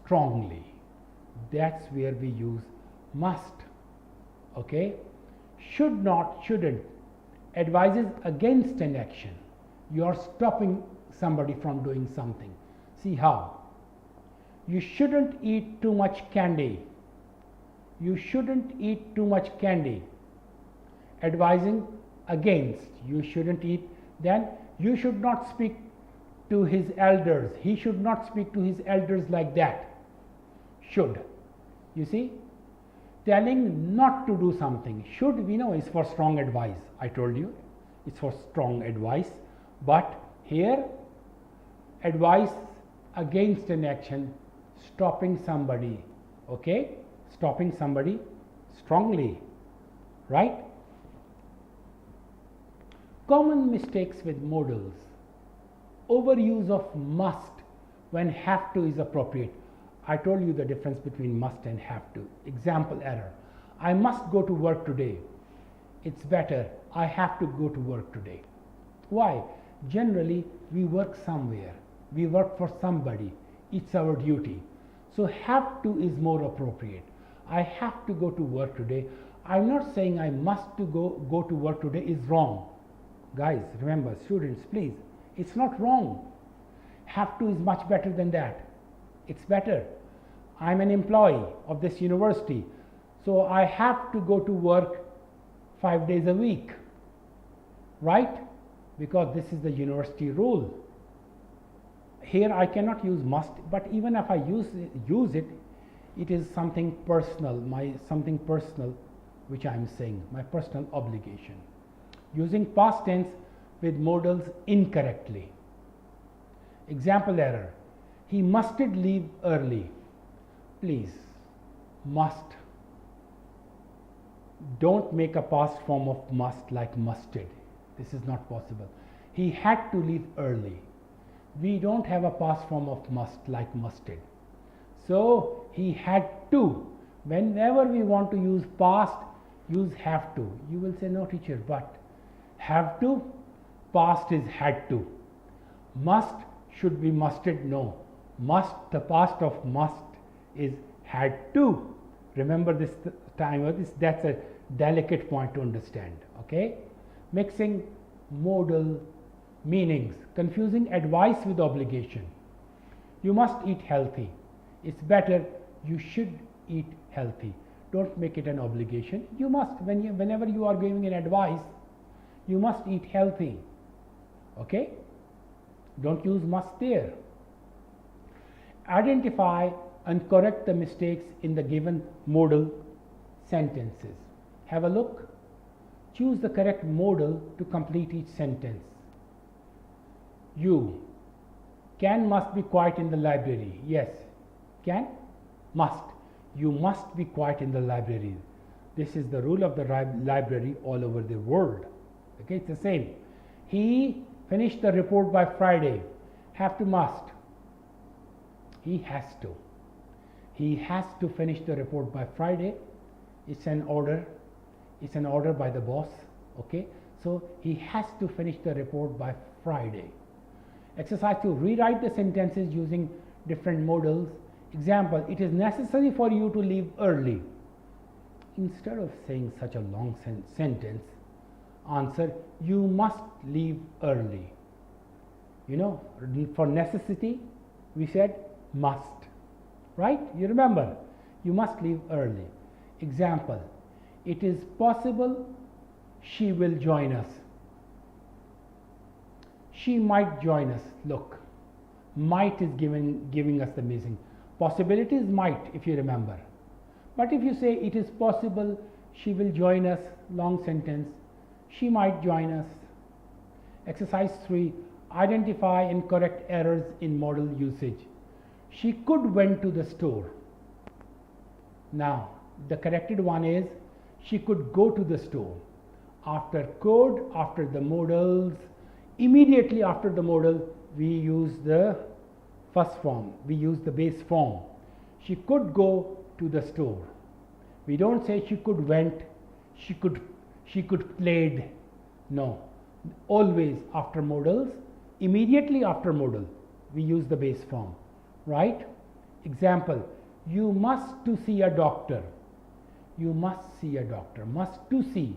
strongly. That's where we use must. Okay? Should not, shouldn't. Advises against an action. You are stopping somebody from doing something. See how? You shouldn't eat too much candy. You shouldn't eat too much candy. Advising against. You shouldn't eat. Then you should not speak to his elders. He should not speak to his elders like that. Should. You see? Telling not to do something. Should, we know, is for strong advice. I told you it's for strong advice. But here, advice against an action, stopping somebody. Okay? Stopping somebody strongly. Right? Common mistakes with modals. Overuse of must when have to is appropriate. I told you the difference between must and have to. Example error. I must go to work today. It's better. I have to go to work today. Why? Generally, we work somewhere. We work for somebody. It's our duty. So have to is more appropriate. I have to go to work today. I'm not saying I must to go to work today is wrong. Guys, remember, students, please, it's not wrong. Have to is much better than that. It's better. I'm an employee of this university, so I have to go to work 5 days a week, right? Because this is the university rule. Here I cannot use must, but even if I use it, it is something personal, something personal which I am saying, my personal obligation. Using past tense with modals incorrectly. Example error. He musted leave early. Please, must. Don't make a past form of must like musted. This is not possible. He had to leave early. We don't have a past form of must like musted. So he had to. Whenever we want to use past, use have to. You will say, no teacher, but have to, past is had to. Must should be musted, no. Must, the past of must is had to. Remember this time, that's a delicate point to understand, okay? Mixing modal meanings, confusing advice with obligation. You must eat healthy. It's better, you should eat healthy. Don't make it an obligation. You must, whenever you are giving an advice, you must eat healthy, okay? Don't use must there. Identify and correct the mistakes in the given modal sentences. Have a look. Choose the correct modal to complete each sentence. You can must be quiet in the library. Yes, can, must. You must be quiet in the library. This is the rule of the library all over the world. Okay, it's the same. He finished the report by Friday. Have to, must. He has to. He has to finish the report by Friday. It's an order. It's an order by the boss. Okay, so he has to finish the report by Friday. Exercise 2. Rewrite the sentences using different modals. Example, it is necessary for you to leave early. Instead of saying such a long sentence, answer, you must leave early. You know, for necessity, we said must, right? You remember, you must leave early. Example, it is possible she will join us. She might join us. Look, might is giving us the missing. Possibility is might, if you remember. But if you say it is possible she will join us, long sentence, she might join us. Exercise 3. Identify and correct errors in modal usage. She could went to the store. Now, the corrected one is she could go to the store. After could, after the modals, immediately after the modal, we use the first form. We use the base form. She could go to the store. We don't say she could went, she could played. No. Always after modals, immediately after modal, we use the base form, right? Example, you must to see a doctor. You must see a doctor. Must to see.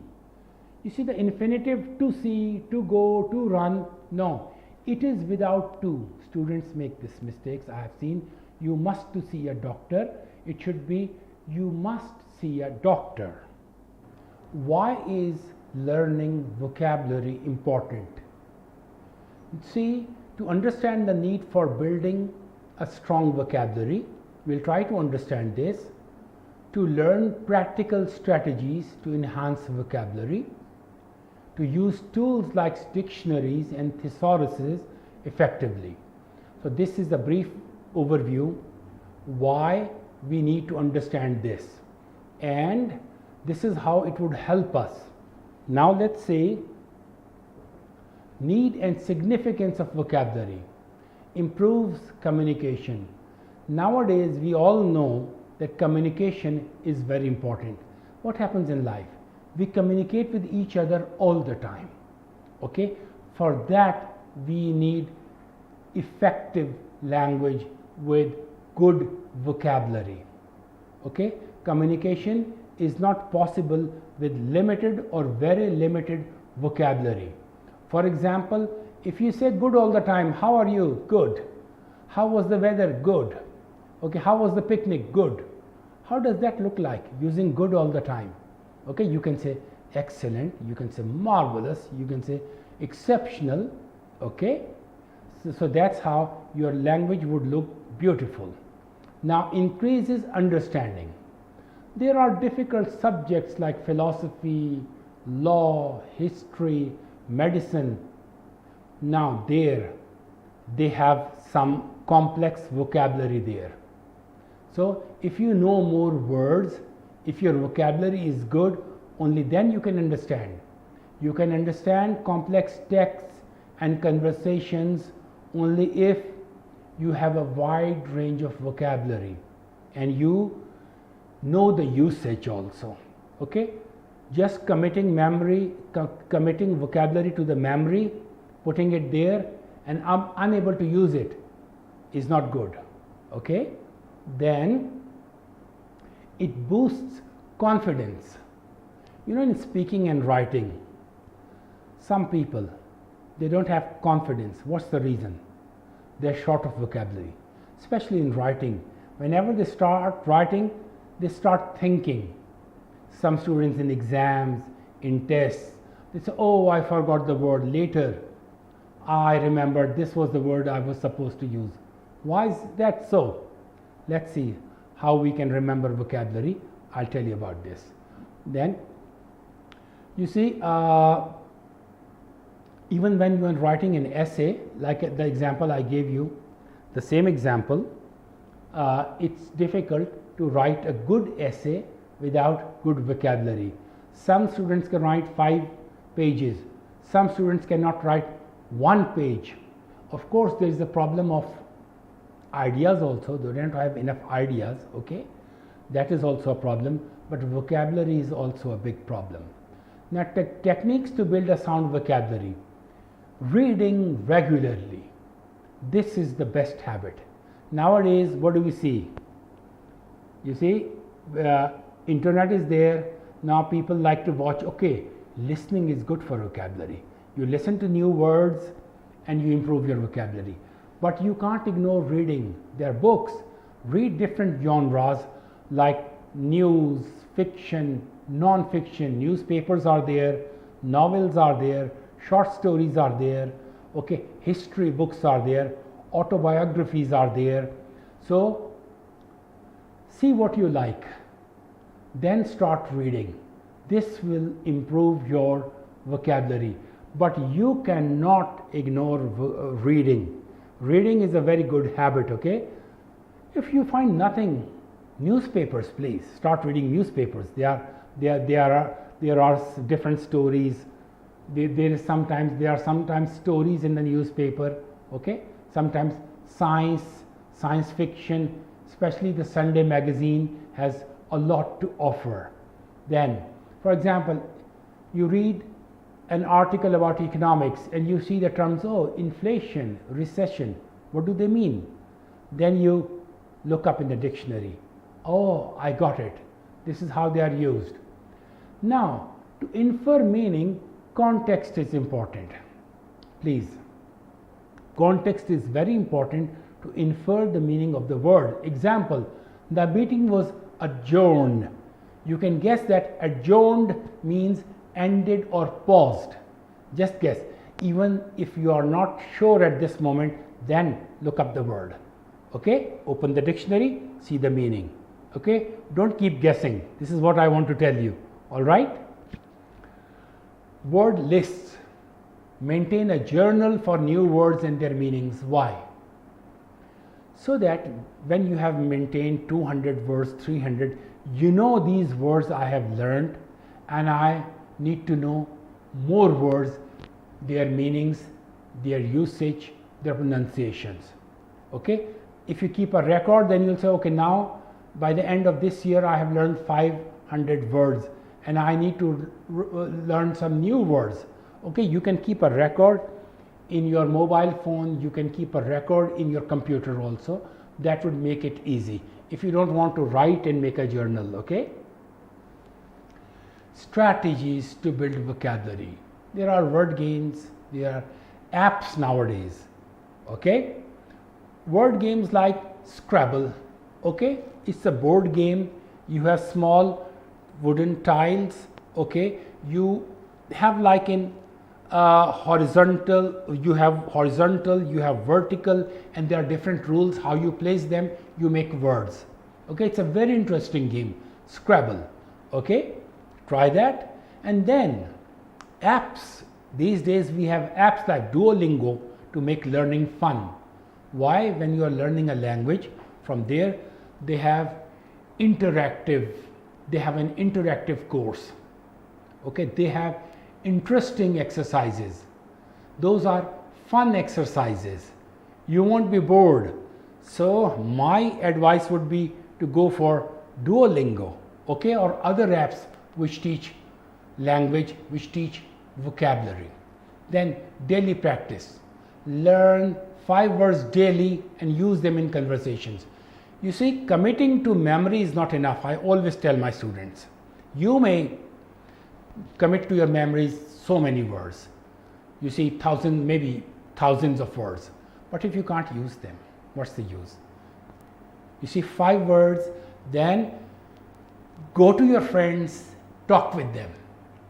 You see the infinitive to see, to go, to run. No, it is without to. Students make this mistakes. I have seen. You must to see a doctor. It should be you must see a doctor. Why is learning vocabulary important? See, to understand the need for building a strong vocabulary, we'll try to understand this. To learn practical strategies to enhance vocabulary, to use tools like dictionaries and thesauruses effectively. So this is a brief overview why we need to understand this, and this is how it would help us. Now let's say need and significance of vocabulary improves communication. Nowadays we all know that communication is very important. What happens in life? We communicate with each other all the time. Okay? For that we need effective language with good vocabulary. Okay? Communication is not possible with limited or very limited vocabulary. For example, if you say good all the time, how are you? Good. How was the weather? Good. Okay, how was the picnic? Good. How does that look like using good all the time? Okay, you can say excellent, you can say marvelous, you can say exceptional. Okay, so that's how your language would look beautiful. Now, increases understanding. There are difficult subjects like philosophy, law, history, medicine. Now they have some complex vocabulary there. So if you know more words, if your vocabulary is good, only then you can understand. You can understand complex texts and conversations only if you have a wide range of vocabulary and you know the usage also. Okay, just committing vocabulary to the memory, putting it there, and I'm unable to use it is not good. Okay, then it boosts confidence. You know, in speaking and writing, some people, they don't have confidence. What's the reason? They're short of vocabulary, especially in writing. Whenever they start writing, they start thinking. Some students in exams, in tests, they say, oh, I forgot the word. Later, I remembered this was the word I was supposed to use. Why is that so? Let's see how we can remember vocabulary. I'll tell you about this. Then, you see, even when you are writing an essay, like the example I gave you, the same example, it's difficult to write a good essay without good vocabulary. Some students can write 5 pages. Some students cannot write 1 page. Of course, there is a problem of ideas also. They don't have enough ideas. Okay, that is also a problem. But vocabulary is also a big problem. Now, techniques to build a sound vocabulary. Reading regularly. This is the best habit. Nowadays, what do we see? You see, internet is there. Now people like to watch. Okay, listening is good for vocabulary. You listen to new words and you improve your vocabulary. But you can't ignore reading. There are books. Read different genres like news, fiction, non-fiction. Newspapers are there, novels are there, short stories are there, okay, history books are there, autobiographies are there. So see what you like, then start reading. This will improve your vocabulary, but you cannot ignore reading. Reading is a very good habit. Okay, if you find nothing, newspapers, please start reading newspapers. There are different stories. There are sometimes stories in the newspaper. Okay, sometimes science fiction, especially the Sunday magazine has a lot to offer. Then, for example, you read an article about economics and you see the terms, oh, inflation, recession, what do they mean? Then you look up in the dictionary. Oh, I got it. This is how they are used. Now, to infer meaning, context is important. Please, context is very important to infer the meaning of the word. Example, the meeting was adjourned. You can guess that adjourned means ended or paused. Just guess. Even if you are not sure at this moment, then look up the word. Okay, open the dictionary, see the meaning. Okay, don't keep guessing. This is what I want to tell you. All right. Word lists. Maintain a journal for new words and their meanings. Why? So that when you have maintained 200 words, 300, you know these words I have learned and I need to know more words, their meanings, their usage, their pronunciations. Okay, if you keep a record, then you'll say, okay, now by the end of this year I have learned 500 words and I need to learn some new words. Okay, you can keep a record in your mobile phone, you can keep a record in your computer also. That would make it easy if you don't want to write and make a journal. Okay, strategies to build vocabulary. There are word games, there are apps nowadays. Okay, word games like Scrabble. Okay, it's a board game. You have small wooden tiles. Okay, you have like in horizontal, you have vertical, and there are different rules how you place them. You make words. Okay, it's a very interesting game, Scrabble. Okay, try that. And then apps. These days we have apps like Duolingo to make learning fun. Why? When you are learning a language, from there they have an interactive course. Okay, they have interesting exercises. Those are fun exercises. you won't be bored. So my advice would be to go for Duolingo, okay, or other apps which teach language, which teach vocabulary. Then daily practice. Learn 5 words daily and use them in conversations. You see, committing to memory is not enough. I always tell my students, you may commit to your memories so many words. You see, maybe thousands of words. But if you can't use them, what's the use? You see, 5 words, then go to your friends, talk with them.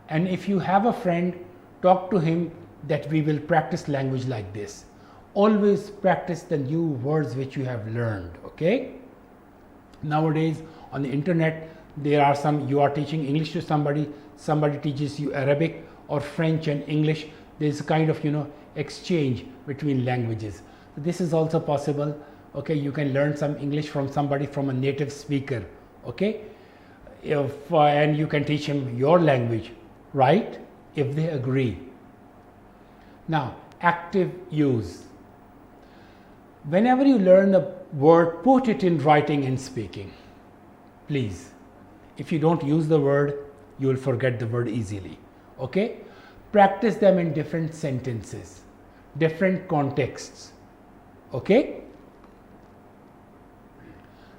And if you have a friend, talk to him that we will practice language like this. Always practice the new words which you have learned, okay? Nowadays on the internet, there are you are teaching English to somebody teaches you Arabic or French and English. There is a kind of, exchange between languages. This is also possible, okay? You can learn some English from somebody, from a native speaker, okay? And you can teach him your language, right? If they agree. Now, active use. Whenever you learn a word, put it in writing and speaking, please. If you don't use the word, you will forget the word easily, okay? Practice them in different sentences, different contexts, okay?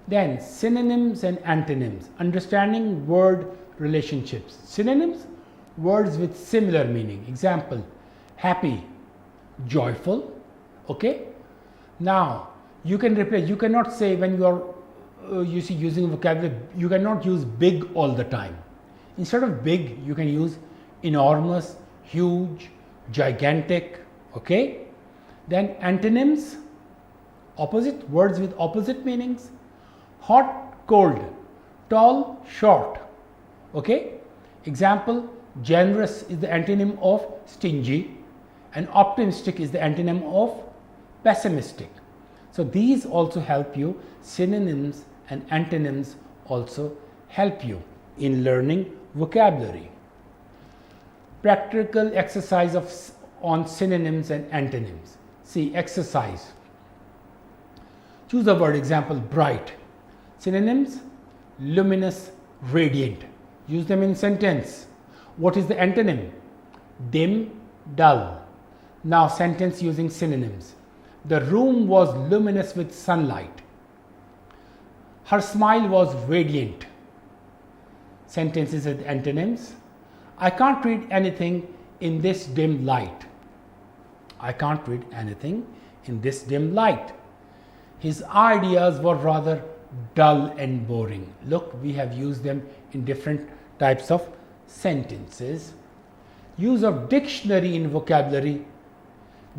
Then synonyms and antonyms, understanding word relationships. Synonyms, words with similar meaning. Example, happy, joyful, okay? Now, you can replace, you cannot say when you are using vocabulary, you cannot use big all the time. Instead of big, you can use enormous, huge, gigantic, okay? Then antonyms, opposite, words with opposite meanings. Hot, cold, tall, short, okay? Example, generous is the antonym of stingy, and optimistic is the antonym of pessimistic. So these also help you. Synonyms and antonyms also help you in learning vocabulary. Practical exercise on synonyms and antonyms. See, exercise. Choose a word, example, bright. Synonyms, luminous, radiant. Use them in sentence. What is the antonym? Dim, dull. Now sentence using synonyms. The room was luminous with sunlight. Her smile was radiant. Sentences with antonyms. I can't read anything in this dim light. I can't read anything in this dim light. His ideas were rather dull and boring. Look, we have used them in different types of sentences. Use of dictionary in vocabulary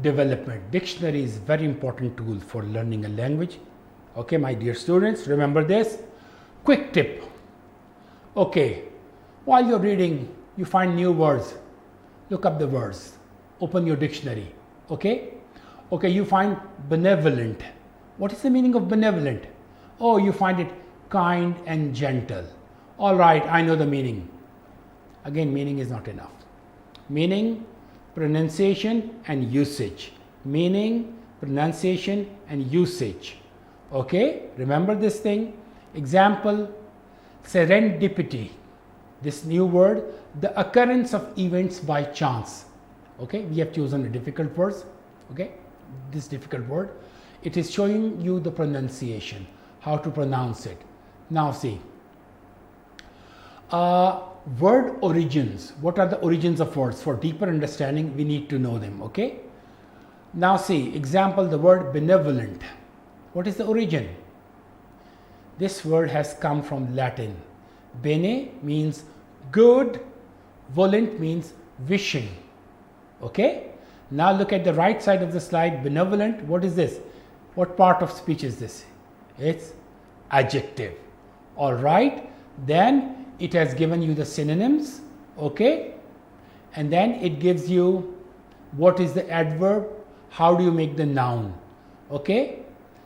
development. Dictionary is very important tool for learning a language. Okay, my dear students, remember this. Quick tip. Okay, while you're reading, you find new words. Look up the words. Open your dictionary. Okay? Okay, you find benevolent. What is the meaning of benevolent? Oh, you find it kind and gentle. All right, I know the meaning. Again, meaning is not enough. Meaning, pronunciation and usage. Meaning, pronunciation and usage. Okay, remember this thing. Example, serendipity. This new word, the occurrence of events by chance. Okay, we have chosen a difficult word. Okay, this difficult word. It is showing you the pronunciation, how to pronounce it. Now see, word origins. What are the origins of words? For deeper understanding, we need to know them. Okay. Now see, example, the word benevolent. What is the origin? This word has come from Latin. Bene means good, volent means wishing. Okay. Now look at the right side of the slide. Benevolent, what is this? What part of speech is this? It's adjective. All right. Then it has given you the synonyms. Okay. And then it gives you what is the adverb, how do you make the noun. Okay.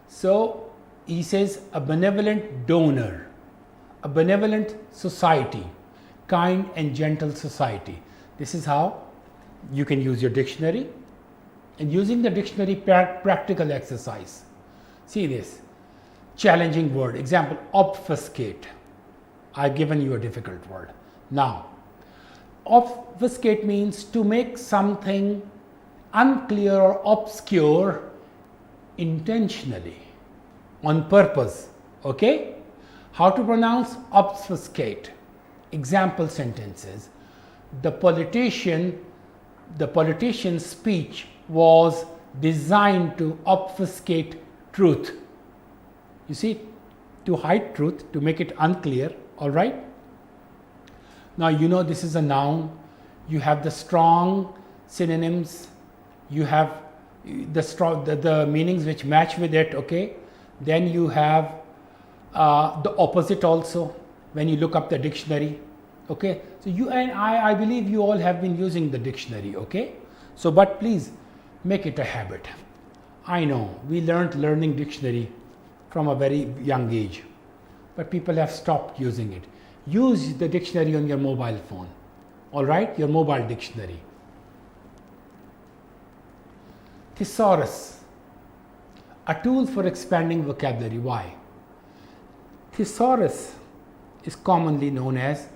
So he says a benevolent donor, a benevolent society, kind and gentle society. This is how you can use your dictionary and using the dictionary practical exercise. See this challenging word. Example, obfuscate. I've given you a difficult word. Now, obfuscate means to make something unclear or obscure intentionally, on purpose. Okay? How to pronounce obfuscate? Example sentences. The politician's speech was designed to obfuscate truth. You see, to hide truth, to make it unclear, all right? Now, you know this is a noun. You have the strong synonyms. You have the meanings which match with it, okay? Then you have the opposite also when you look up the dictionary, okay? So you and I believe you all have been using the dictionary, okay? So, but please make it a habit. I know we learning dictionary from a very young age, but people have stopped using it. Use the dictionary on your mobile phone, all right? Your mobile dictionary. Thesaurus, a tool for expanding vocabulary. Why? Thesaurus is commonly known as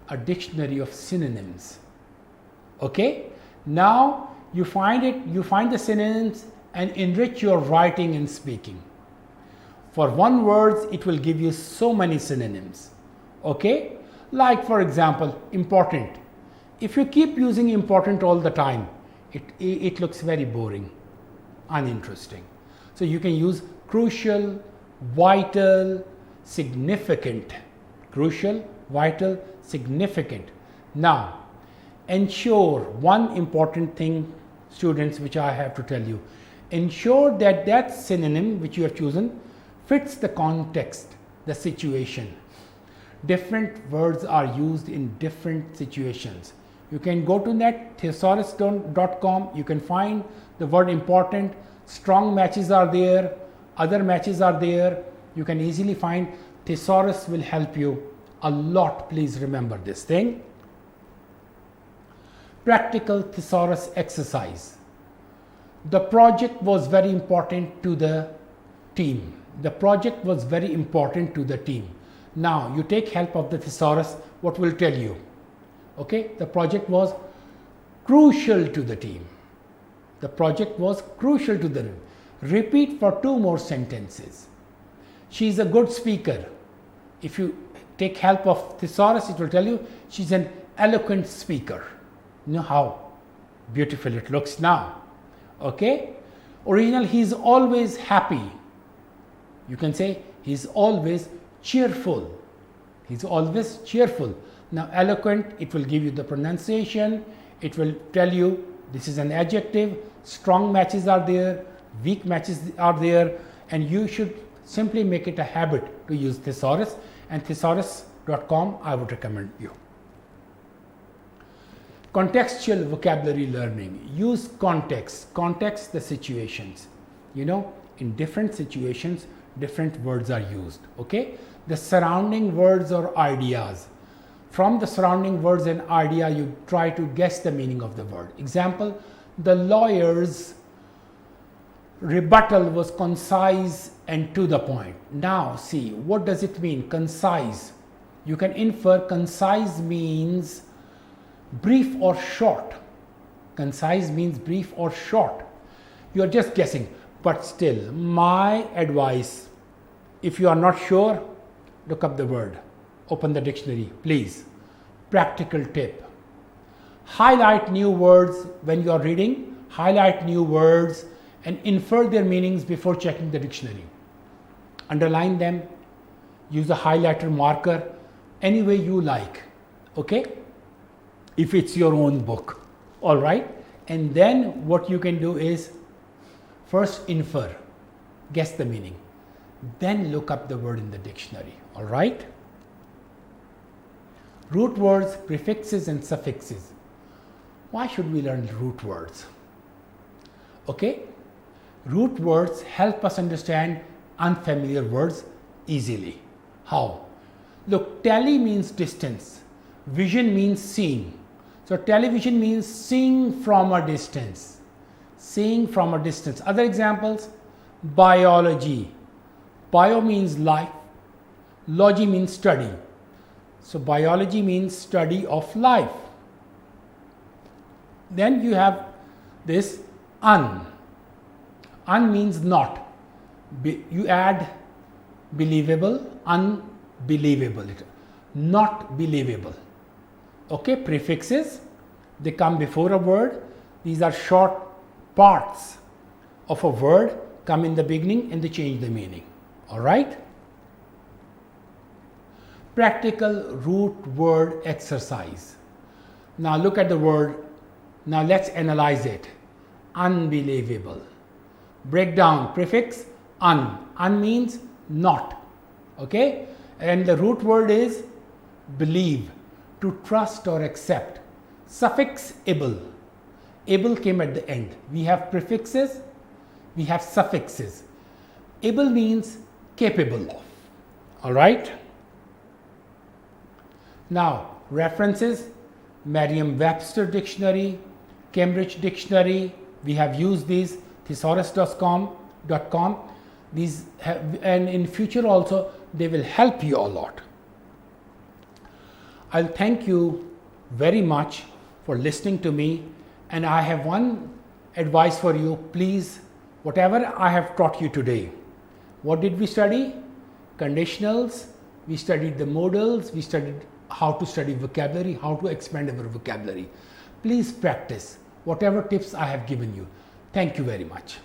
a dictionary of synonyms. Okay? Now you find the synonyms and enrich your writing and speaking. For one word, it will give you so many synonyms. Okay? Like for example, important. If you keep using important all the time, it looks very boring, uninteresting. So you can use crucial, vital, significant. Crucial, vital, significant. Now, ensure one important thing, students, which I have to tell you. Ensure that that synonym which you have chosen fits the context, the situation. Different words are used in different situations. You can go to net thesaurus.com. You can find the word important. Strong matches are there. Other matches are there. You can easily find. Thesaurus will help you a lot. Please remember this thing. Practical thesaurus exercise. The project was very important to the team. The project was very important to the team. Now you take help of the thesaurus. What will tell you? Okay, the project was crucial to the team. The project was crucial to the team. Repeat for 2 more sentences. She is a good speaker. If you take help of thesaurus, it will tell you she's an eloquent speaker. You know how beautiful it looks now. Okay? Original, he is always happy. You can say he's always cheerful. He's always cheerful. Now, eloquent, it will give you the pronunciation. It will tell you this is an adjective. Strong matches are there. Weak matches are there. And you should simply make it a habit to use thesaurus. And thesaurus.com, I would recommend you. Contextual vocabulary learning. Use context. Context the situations. You know, in different situations, different words are used. Okay? The surrounding words or ideas. From the surrounding words and idea, you try to guess the meaning of the word. Example, the lawyer's rebuttal was concise and to the point. Now, see, what does it mean? Concise. You can infer concise means brief or short. Concise means brief or short. You are just guessing. But still, my advice, if you are not sure, look up the word. Open the dictionary, please. Practical tip. Highlight new words when you are reading. Highlight new words and infer their meanings before checking the dictionary. Underline them. Use a highlighter marker any way you like. Okay? If it's your own book. All right? And then what you can do is first infer. Guess the meaning. Then look up the word in the dictionary. All right? Root words, prefixes and suffixes. Why should we learn root words? Okay? Root words help us understand unfamiliar words easily. How? Look, tele means distance. Vision means seeing. So television means seeing from a distance. seeing from a distance. Other examples, biology. Bio means life, logy means study. So biology means study of life. Then you have this un. Un means not. You add believable, unbelievable, not believable. Okay, prefixes, they come before a word. These are short parts of a word, come in the beginning and they change the meaning. All right. Practical root word exercise. Now look at the word. Now let's analyze it. Unbelievable. Break down prefix un. Un means not. Okay. And the root word is believe, to trust or accept. Suffix able. Able came at the end. We have prefixes, we have suffixes. Able means capable of. All right. Now references, Merriam-Webster dictionary, Cambridge dictionary, we have used these, thesaurus.com. These have, and in future also they will help you a lot. I'll thank you very much for listening to me, and I have one advice for you. Please, whatever I have taught you today, what did we study? Conditionals, we studied the modals, we studied how to study vocabulary, how to expand our vocabulary. Please practice whatever tips I have given you. Thank you very much.